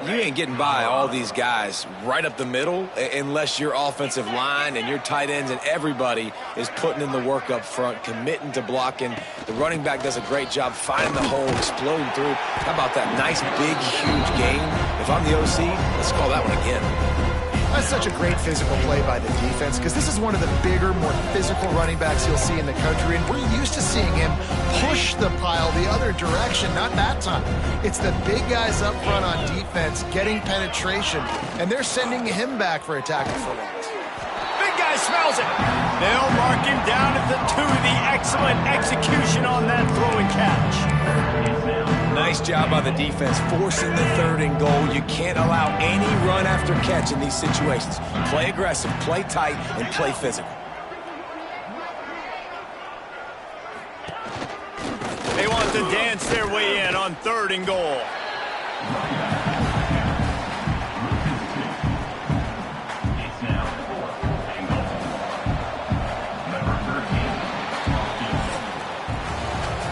You ain't getting by all these guys right up the middle unless your offensive line and your tight ends and everybody is putting in the work up front, committing to blocking. The running back does a great job finding the hole, exploding through. How about that nice, big, huge game? If I'm the OC, let's call that one again. That's such a great physical play by the defense because this is one of the bigger, more physical running backs you'll see in the country, and we're used to seeing him push the pile the other direction. Not that time. It's the big guys up front on defense getting penetration, and they're sending him back for a tackle for loss. Big guy smells it. They'll mark him down at the 2. The excellent execution on that throw and catch. Nice job by the defense forcing the 3rd and goal. You can't allow any run after catch in these situations. Play aggressive, play tight, and play physical. They want to dance their way in on 3rd and goal.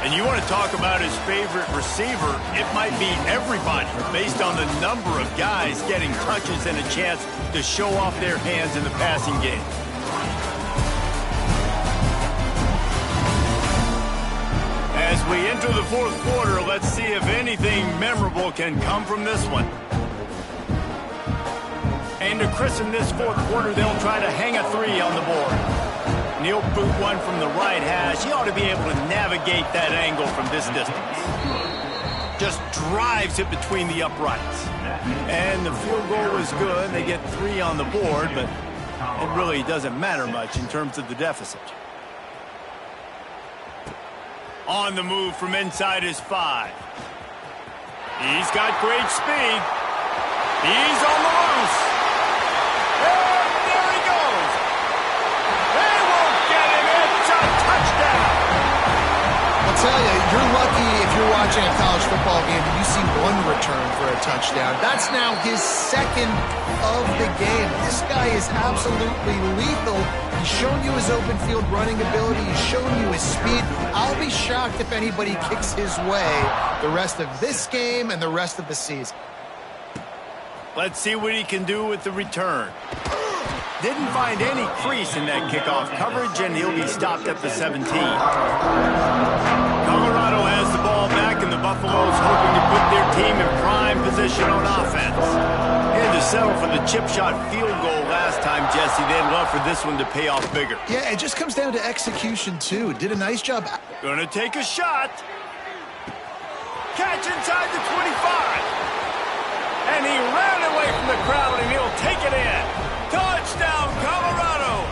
And you want to talk about his favorite receiver, it might be everybody based on the number of guys getting touches and a chance to show off their hands in the passing game. As we enter the 4th quarter, let's see if anything memorable can come from this one. And to christen this 4th quarter, they'll try to hang a 3 on the board. He'll boot one from the right hash. He ought to be able to navigate that angle from this distance. Just drives it between the uprights. And the field goal is good. They get 3 on the board, but it really doesn't matter much in terms of the deficit. On the move from inside his 5. He's got great speed. He's on the loose. And there he goes. They won't get him. It's a touchdown. I'll tell you, you're lucky if you're watching a college football game and you see one return for a touchdown. That's now his 2nd of the game. This guy is absolutely lethal. He's shown you his open field running ability. He's shown you his speed. I'll be shocked if anybody kicks his way the rest of this game and the rest of the season. Let's see what he can do with the return. Didn't find any crease in that kickoff coverage, and he'll be stopped at the 17. Colorado has the ball back, and the Buffaloes hoping to put their team in prime position on offense. They had to settle for the chip shot field goal last time, Jesse. They'd love for this one to pay off bigger. Yeah, it just comes down to execution, too. Did a nice job. Gonna take a shot. Catch inside the 25. And he ran away from the crowd, and he'll take it in. Touchdown, Colorado!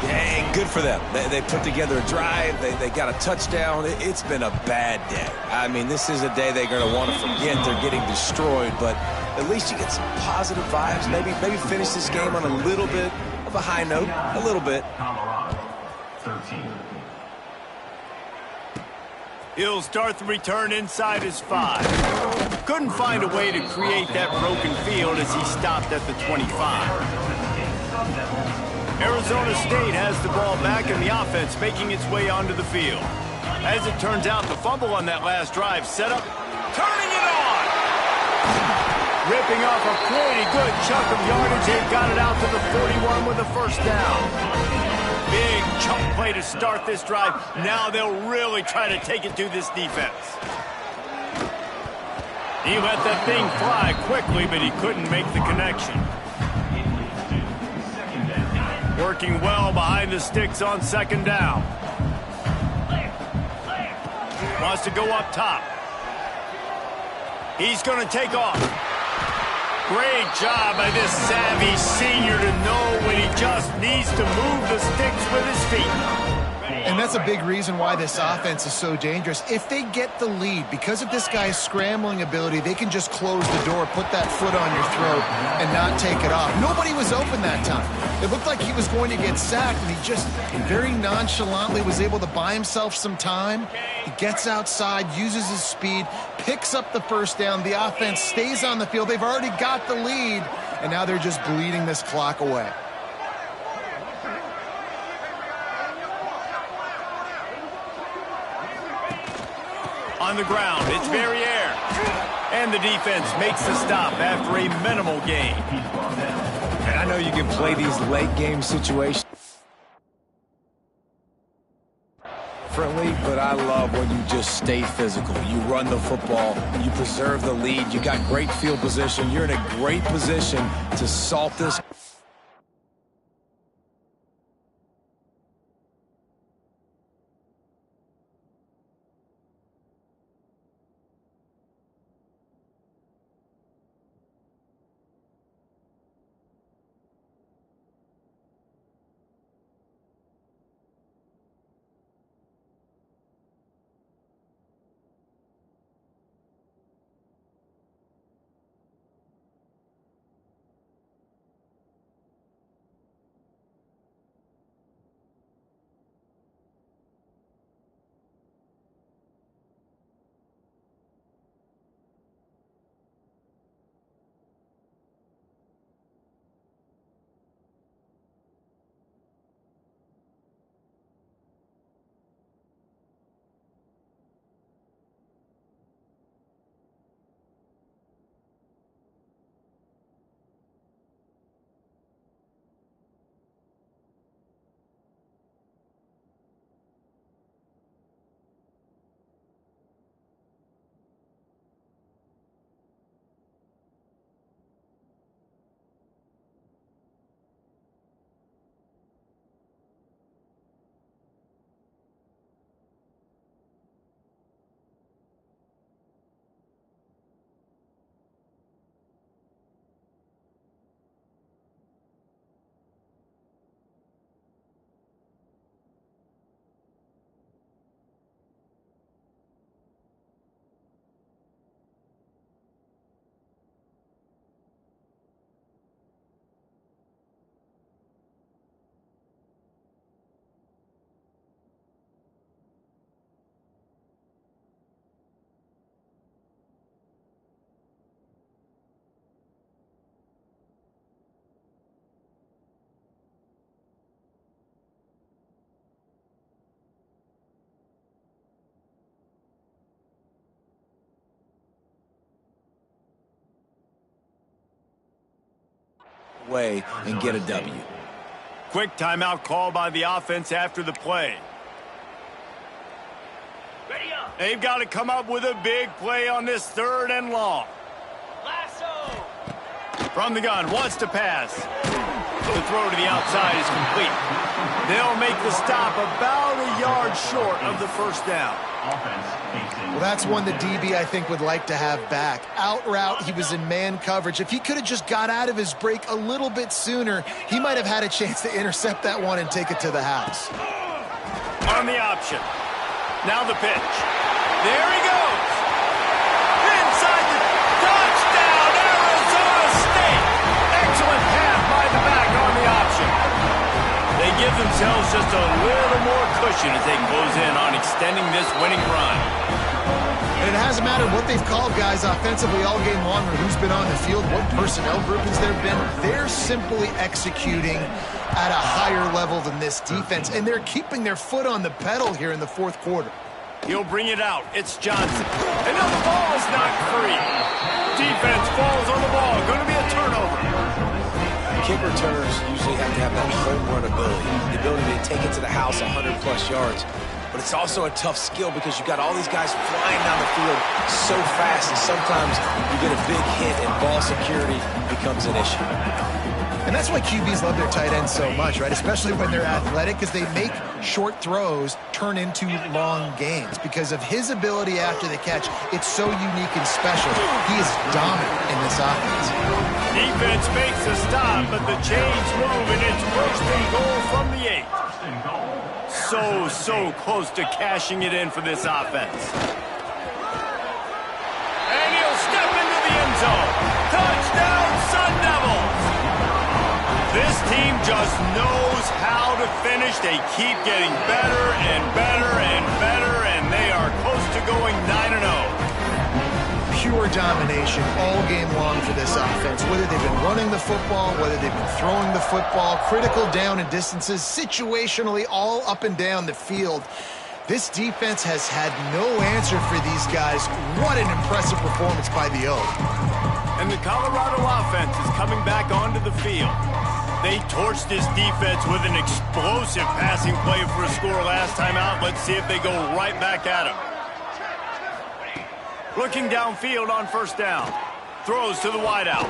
Yeah, good for them. They put together a drive. They got a touchdown. It's been a bad day. I mean, this is a day they're going to want to forget. They're getting destroyed, but at least you get some positive vibes. Maybe finish this game on a little bit of a high note. A little bit. Colorado, 13. He'll start the return inside his 5. Couldn't find a way to create that broken field as he stopped at the 25. Arizona State has the ball back and the offense making its way onto the field. As it turns out, the fumble on that last drive set up, turning it on! Ripping off a pretty good chunk of yardage. They've got it out to the 41 with a 1st down. Big chunk play to start this drive. Now they'll really try to take it to this defense. He let that thing fly quickly, but he couldn't make the connection. Working well behind the sticks on 2nd down. Wants to go up top. He's going to take off. Great job by this savvy senior to know when he just needs to move the sticks with his feet. And that's a big reason why this offense is so dangerous. If they get the lead, because of this guy's scrambling ability, they can just close the door, put that foot on your throat, and not take it off. Nobody was open that time. It looked like he was going to get sacked, and he just very nonchalantly was able to buy himself some time. He gets outside, uses his speed, picks up the 1st down. The offense stays on the field. They've already got the lead, and now they're just bleeding this clock away. On the ground, it's Verrier. And the defense makes the stop after a minimal gain. And I know you can play these late game situations. differently, but I love when you just stay physical. You run the football, you preserve the lead, you got great field position. You're in a great position to salt this. Way and get a W. Quick timeout call by the offense after the play. They've got to come up with a big play on this 3rd and long. From the gun, wants to pass. The throw to the outside is complete. They'll make the stop about a yard short of the 1st down. Well, that's one the DB, I think, would like to have back. Out route, he was in man coverage. If he could have just got out of his break a little bit sooner, he might have had a chance to intercept that one and take it to the house. On the option. Now the pitch. There he goes. Inside the touchdown, Arizona State. Excellent pass by the back on the option. They give themselves just a little more cushion as they close in on extending this winning run. And it hasn't mattered what they've called guys offensively all game long or who's been on the field, what personnel groupings there have been. They're simply executing at a higher level than this defense, and they're keeping their foot on the pedal here in the 4th quarter. He'll bring it out. It's Johnson. And now the ball is not free. Defense falls on the ball. Going to be a turnover. Kick returners usually have to have that home run ability, the ability to take it to the house 100+ yards. But it's also a tough skill because you've got all these guys flying down the field so fast, and sometimes you get a big hit and ball security becomes an issue. And that's why QBs love their tight ends so much, right? Especially when they're athletic, because they make short throws turn into long gains. Because of his ability after the catch, it's so unique and special. He is dominant in this offense. Defense makes a stop, but the chains move, and it's 1st and goal from the 8. So close to cashing it in for this offense. And he'll step into the end zone. Touchdown, Sun Devils! This team just knows how to finish. They keep getting better and better and better, and they are close to going 9-0. Pure domination all game long for this offense. Whether they've been running the football, whether they've been throwing the football, critical down and distances, situationally all up and down the field. This defense has had no answer for these guys. What an impressive performance by the O. And the Colorado offense is coming back onto the field. They torched this defense with an explosive passing play for a score last time out. Let's see if they go right back at him. Looking downfield on first down. Throws to the wideout.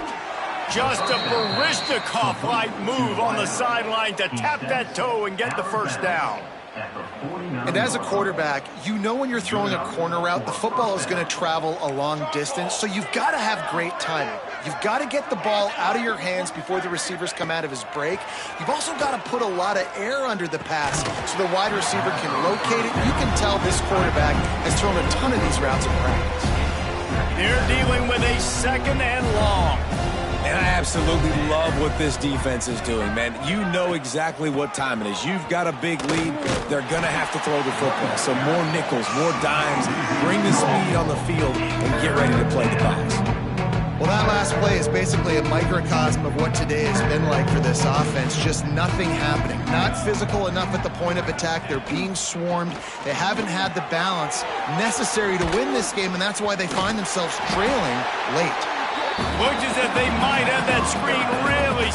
Just a Barishnikov-like move on the sideline to tap that toe and get the first down. And as a quarterback, you know when you're throwing a corner route, the football is going to travel a long distance, so you've got to have great timing. You've got to get the ball out of your hands before the receivers come out of his break. You've also got to put a lot of air under the pass so the wide receiver can locate it. You can tell this quarterback has thrown a ton of these routes in practice. They're dealing with a second and long. And I absolutely love what this defense is doing, man. You know exactly what time it is. You've got a big lead. They're going to have to throw the football. So more nickels, more dimes, bring the speed on the field, and get ready to play the pass. Well, that last play is basically a microcosm of what today has been like for this offense. Just nothing happening. Not physical enough at the point of attack. They're being swarmed. They haven't had the balance necessary to win this game, and that's why they find themselves trailing late. Looks as if they might have that screen really...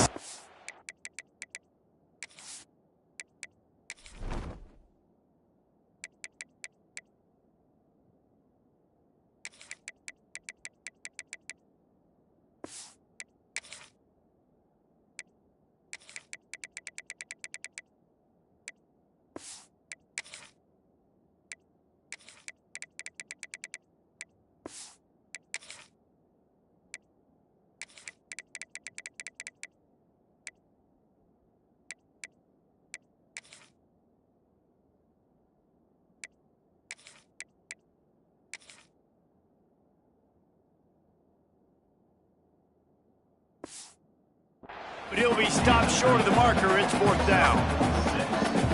But he'll be stopped short of the marker. It's fourth down.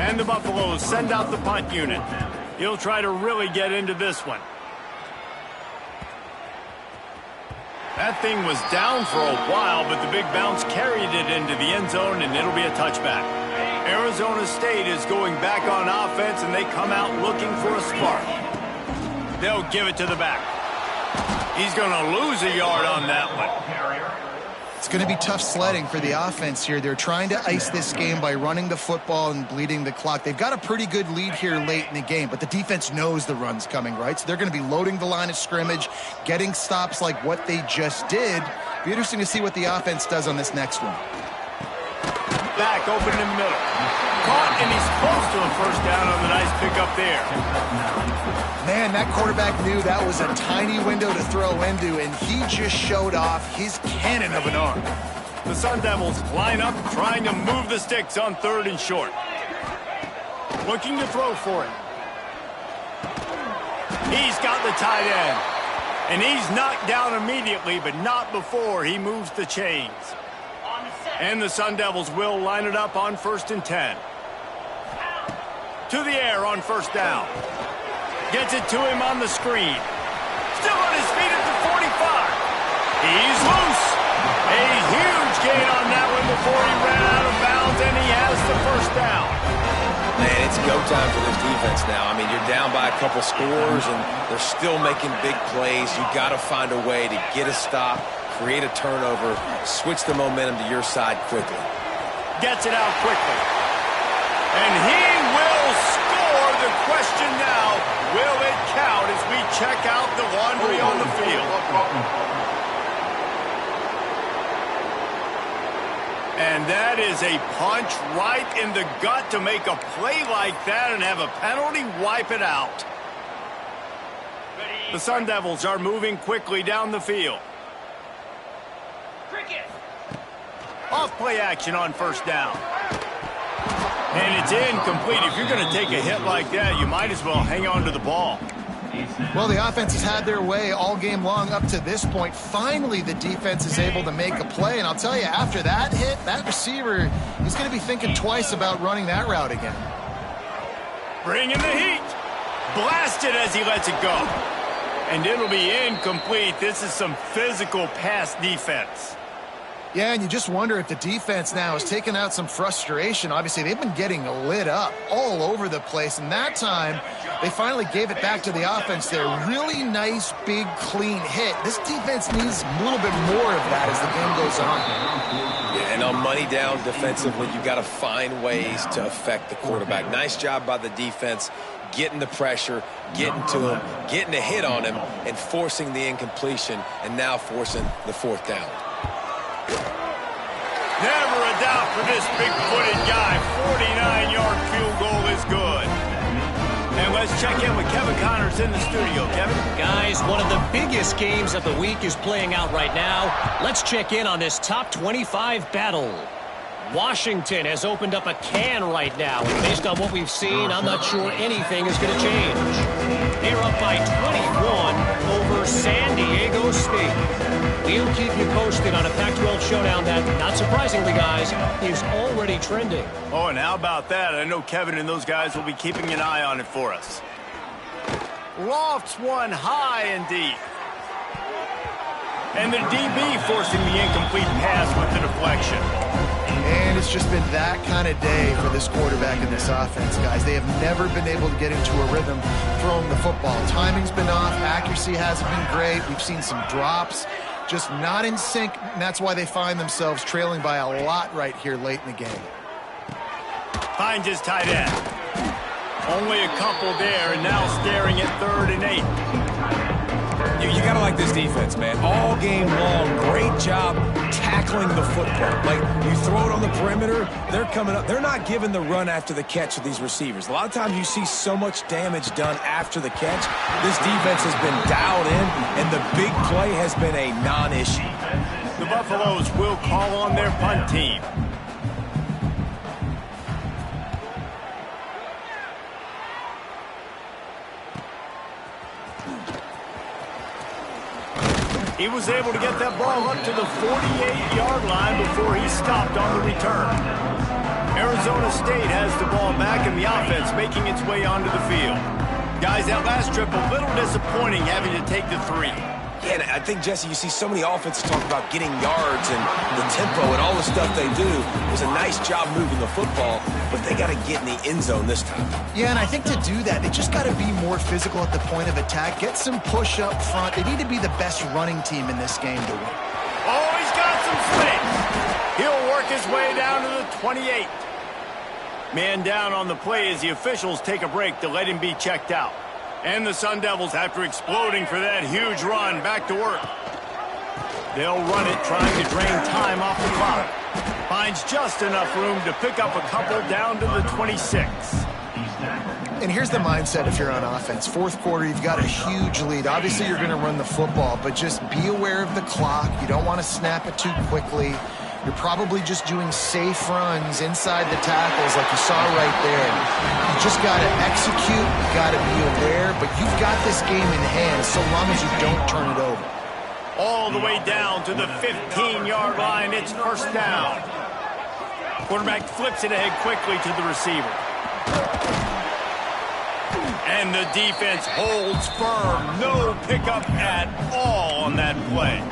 And the Buffaloes send out the punt unit. He'll try to really get into this one. That thing was down for a while, but the big bounce carried it into the end zone, and it'll be a touchback. Arizona State is going back on offense, and they come out looking for a spark. They'll give it to the back. He's going to lose a yard on that one. It's going to be tough sledding for the offense here. They're trying to ice this game by running the football and bleeding the clock. They've got a pretty good lead here late in the game, but the defense knows the run's coming, right? So they're going to be loading the line of scrimmage, getting stops like what they just did. Be interesting to see what the offense does on this next one. Back open in the middle. Caught, and he's close to a first down on the nice pickup there. Man, that quarterback knew that was a tiny window to throw into, and he just showed off his cannon of an arm. The Sun Devils line up, trying to move the sticks on third and short. Looking to throw for it. He's got the tight end. And he's knocked down immediately, but not before he moves the chains. And the Sun Devils will line it up on 1st and 10. To the air on first down. Gets it to him on the screen. Still on his feet at the 45. He's loose. A huge gain on that one before he ran out of bounds, and he has the first down. Man, it's go time for this defense now. I mean, you're down by a couple scores, and they're still making big plays. You've got to find a way to get a stop, create a turnover, switch the momentum to your side quickly. Gets it out quickly. And he will score. The question now, will it count as we check out the laundry on the field? And that is a punch right in the gut to make a play like that and have a penalty wipe it out. The Sun Devils are moving quickly down the field. Off play action on first down. And it's incomplete. If you're going to take a hit like that, you might as well hang on to the ball. Well, the offense has had their way all game long up to this point. Finally, the defense is able to make a play. And I'll tell you, after that hit, that receiver is going to be thinking twice about running that route again. Bringing the heat. Blasted as he lets it go. And it'll be incomplete. This is some physical pass defense. Yeah, and you just wonder if the defense now has taken out some frustration. Obviously, they've been getting lit up all over the place, and that time they finally gave it back to the offense there. Really nice, big, clean hit. This defense needs a little bit more of that as the game goes on. Yeah, and on money down defensively, you got to find ways to affect the quarterback. Nice job by the defense, getting the pressure, getting to him, getting a hit on him, and forcing the incompletion, and now forcing the fourth down. Never a doubt for this big-footed guy. 49-yard field goal is good. And let's check in with Kevin Connors in the studio. Kevin? Guys, one of the biggest games of the week is playing out right now. Let's check in on this top 25 battle. Washington has opened up a can right now, and based on what we've seen, I'm not sure anything is going to change. They're up by 21 over San Diego State. We'll keep you posted on a Pac-12 showdown that, not surprisingly, guys, is already trending. Oh, and how about that? I know Kevin and those guys will be keeping an eye on it for us. Lofts one high and deep. And the DB forcing the incomplete pass with the deflection. And it's just been that kind of day for this quarterback and this offense, guys. They have never been able to get into a rhythm throwing the football. Timing's been off. Accuracy hasn't been great. We've seen some drops. Just not in sync, and that's why they find themselves trailing by a lot right here late in the game. Finds his tight end. Only a couple there, and now staring at 3rd and 8. You got to like this defense, man. All game long, great job tackling the football. Like, you throw it on the perimeter, they're coming up. They're not giving the run after the catch to these receivers. A lot of times you see so much damage done after the catch. This defense has been dialed in, and the big play has been a non-issue. The Buffaloes will call on their punt team. He was able to get that ball up to the 48-yard line before he stopped on the return. Arizona State has the ball back in the offense, making its way onto the field. Guys, that last trip, a little disappointing having to take the 3. Yeah, and I think, Jesse, you see so many offenses talk about getting yards and the tempo and all the stuff they do. It was a nice job moving the football, but they got to get in the end zone this time. Yeah, and I think to do that, they just got to be more physical at the point of attack. Get some push up front. They need to be the best running team in this game to win. Oh, he's got some space. He'll work his way down to the 28. Man down on the play as the officials take a break to let him be checked out. And the Sun Devils, after exploding for that huge run, back to work. They'll run it, trying to drain time off the clock. Finds just enough room to pick up a couple down to the 26. And here's the mindset if you're on offense. 4th quarter, you've got a huge lead. Obviously, you're going to run the football, but just be aware of the clock. You don't want to snap it too quickly. You're probably just doing safe runs inside the tackles like you saw right there. You just got to execute. You got to be aware, but you've got this game in hand so long as you don't turn it over. All the way down to the 15-yard line. It's 1st down. Quarterback flips it ahead quickly to the receiver. And the defense holds firm. No pickup at all on that play.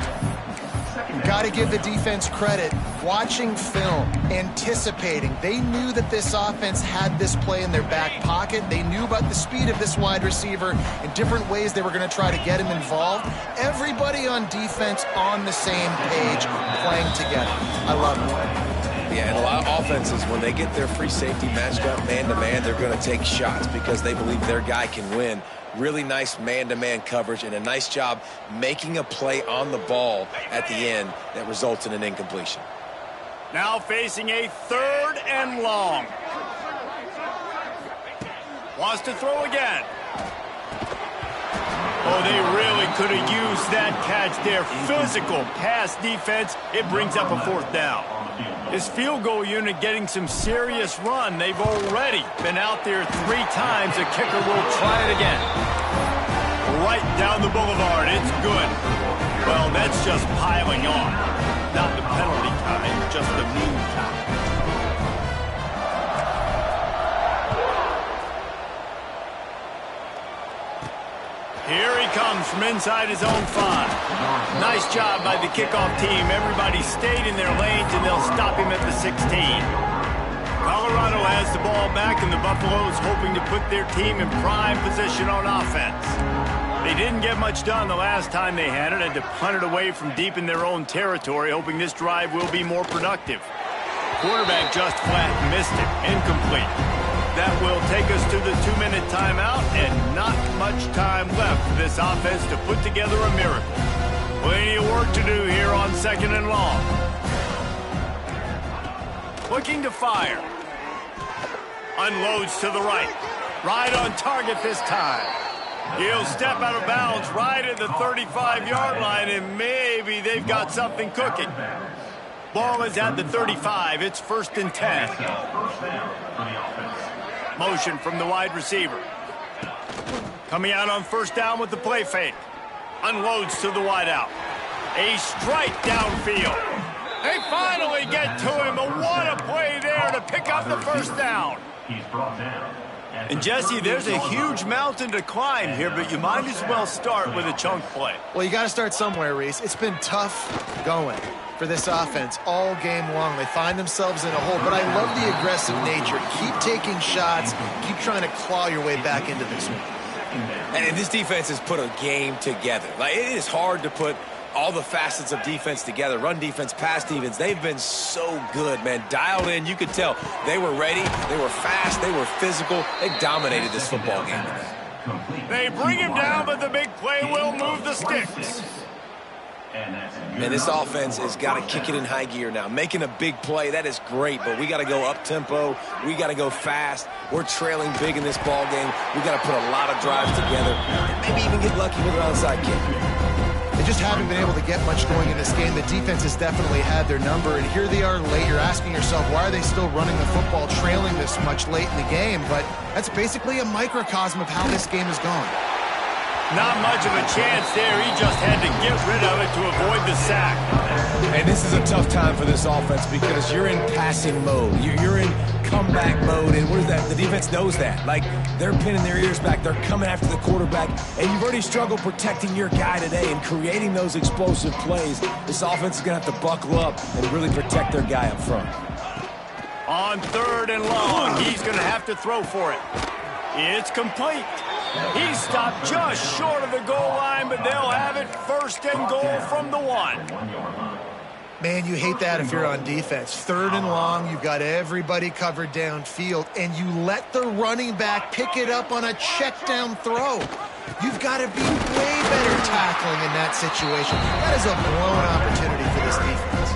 Got to give the defense credit. Watching film, anticipating. They knew that this offense had this play in their back pocket. They knew about the speed of this wide receiver and different ways they were going to try to get him involved. Everybody on defense on the same page, playing together. I love it. Yeah, and a lot of offenses, when they get their free safety matched up man-to-man, they're going to take shots because they believe their guy can win. Really nice man-to-man coverage and a nice job making a play on the ball at the end that results in an incompletion. Now facing a 3rd and long. Wants to throw again. Oh, they really could have used that catch there. Physical pass defense. It brings up a 4th down. His field goal unit getting some serious run. They've already been out there 3 times. The kicker will try it again. Right down the boulevard. It's good. Well, that's just piling on. Not the penalty time, just the mean time. Here he comes from inside his own 5. Nice job by the kickoff team. Everybody stayed in their lanes, and they'll stop him at the 16. Colorado has the ball back, and the Buffaloes hoping to put their team in prime position on offense. They didn't get much done the last time they had it to punt it away from deep in their own territory, hoping this drive will be more productive. Quarterback just flat missed it. Incomplete. That will take us to the 2-minute timeout, and not much time left for this offense to put together a miracle. Plenty of work to do here on 2nd and long. Looking to fire. Unloads to the right. Right on target this time. He'll step out of bounds right at the 35-yard line, and maybe they've got something cooking. Ball is at the 35. It's 1st and 10. Motion from the wide receiver. Coming out on 1st down with the play fake. Unloads to the wideout. A strike downfield. They finally get to him, but what a play there to pick up the 1st down. He's brought down. And Jesse, there's a huge mountain to climb here, but you might as well start with a chunk play. Well, you got to start somewhere, Reese. It's been tough going for this offense all game long. They find themselves in a hole, but I love the aggressive nature. Keep taking shots. Keep trying to claw your way back into this one. And this defense has put a game together. Like, it is hard to put all the facets of defense together. Run defense, pass defense. They've been so good, man. Dialed in. You could tell they were ready. They were fast. They were physical. They dominated this football game today. They bring him down, but the big play will move the sticks. Man, this offense has got to kick it in high gear now. Making a big play, that is great, but we got to go up-tempo. We got to go fast. We're trailing big in this ball game. We got to put a lot of drives together. Maybe even get lucky with an onside kick. They just haven't been able to get much going in this game. The defense has definitely had their number, and here they are late. You're asking yourself, why are they still running the football, trailing this much late in the game? But that's basically a microcosm of how this game has gone. Not much of a chance there. He just had to get rid of it to avoid the sack. And this is a tough time for this offense because you're in passing mode. You're in comeback mode, and what is that? The defense knows that. Like, they're pinning their ears back. They're coming after the quarterback, and you've already struggled protecting your guy today and creating those explosive plays. This offense is going to have to buckle up and really protect their guy up front. On 3rd and long, he's going to have to throw for it. It's complete. He stopped just short of the goal line, but they'll have it 1st and goal from the 1. Man, you hate that if you're on defense. 3rd and long, you've got everybody covered downfield, and you let the running back pick it up on a check down throw. You've got to be way better tackling in that situation. That is a blown opportunity for this defense.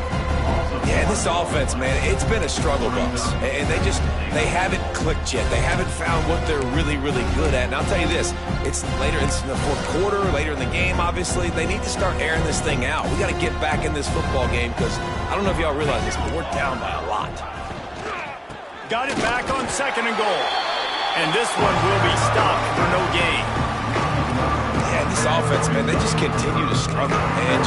Yeah, this offense, man, it's been a struggle bus. And they haven't clicked yet. They haven't found what they're really, really good at. And I'll tell you this, it's in the 4th quarter, later in the game, obviously. They need to start airing this thing out. We got to get back in this football game because I don't know if y'all realize this, but we're down by a lot. Got it back on 2nd and goal. And this one will be stopped for no gain. Yeah, this offense, man, they just continue to struggle. And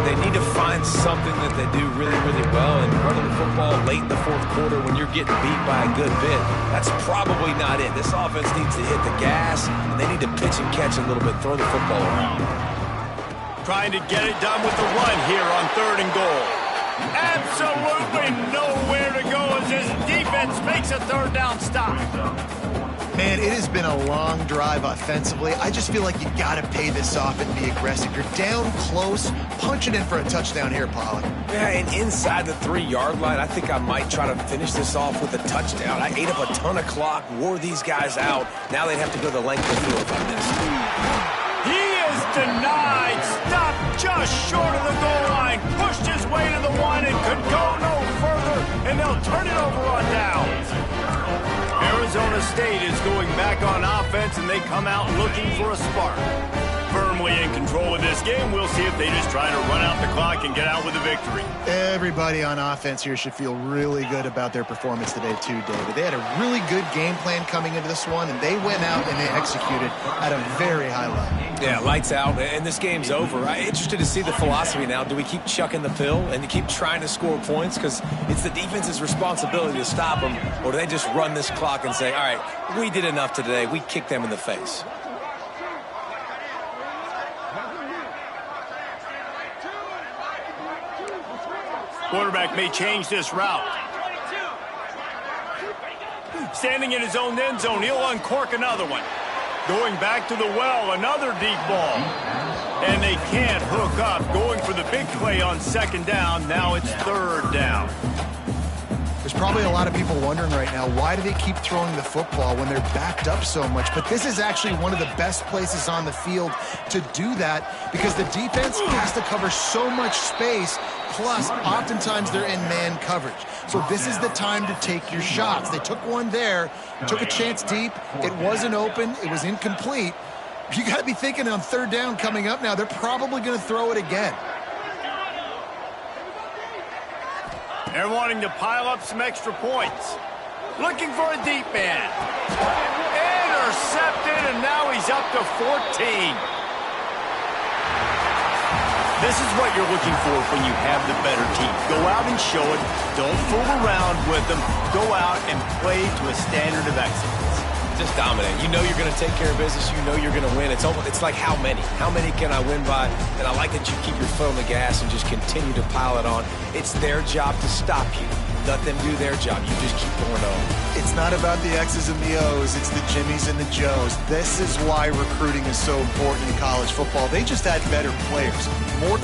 they need to find something that they do really, really well. And running the football late in the 4th quarter when you're getting beat by a good bit, that's probably not it. This offense needs to hit the gas, and they need to pitch and catch a little bit, throw the football around. Trying to get it done with the run here on 3rd and goal. Absolutely nowhere to go as his defense makes a 3rd down stop. Man, it has been a long drive offensively. I just feel like you got to pay this off and be aggressive. You're down close. Punch it in for a touchdown here, Pollock. Yeah, and inside the 3-yard line, I think I might try to finish this off with a touchdown. I ate up a ton of clock, wore these guys out. Now they'd have to go the length of the field if I missed. He is denied. Stopped just short of the goal line. Pushed his way to the 1 and could go no further. And they'll turn it over on downs. Arizona State is going back on offense, and they come out looking for a spark. Firmly in control of this game. We'll see if they just try to run out the clock and get out with a victory. Everybody on offense here should feel really good about their performance today too, David. They had a really good game plan coming into this one, and they went out and they executed at a very high level. Yeah, lights out, and this game's over. I'm interested to see the philosophy now. Do we keep chucking the pill and keep trying to score points because it's the defense's responsibility to stop them, or do they just run this clock and say, all right, we did enough today. We kicked them in the face. Quarterback may change this route. Standing in his own end zone, he'll uncork another one. Going back to the well, another deep ball. And they can't hook up. Going for the big play on 2nd down. Now it's 3rd down. probably a lot of people wondering right now, why do they keep throwing the football when they're backed up so much? But this is actually one of the best places on the field to do that because the defense has to cover so much space, plus oftentimes they're in man coverage. So this is the time to take your shots. They took one there, took a chance deep. It wasn't open. It was incomplete. You got to be thinking on third down coming up now, they're probably going to throw it again. They're wanting to pile up some extra points. Looking for a deep man. Intercepted, and now he's up to 14. This is what you're looking for when you have the better team. Go out and show it. Don't fool around with them. Go out and play to a standard of excellence. Just dominate. You know you're going to take care of business. You know you're going to win. It's like how many? How many can I win by? And I like that you keep your foot on the gas and just continue to pile it on. It's their job to stop you. Let them do their job. You just keep going on. It's not about the X's and the O's. It's the Jimmies and the Joes. This is why recruiting is so important in college football. They just had better players. More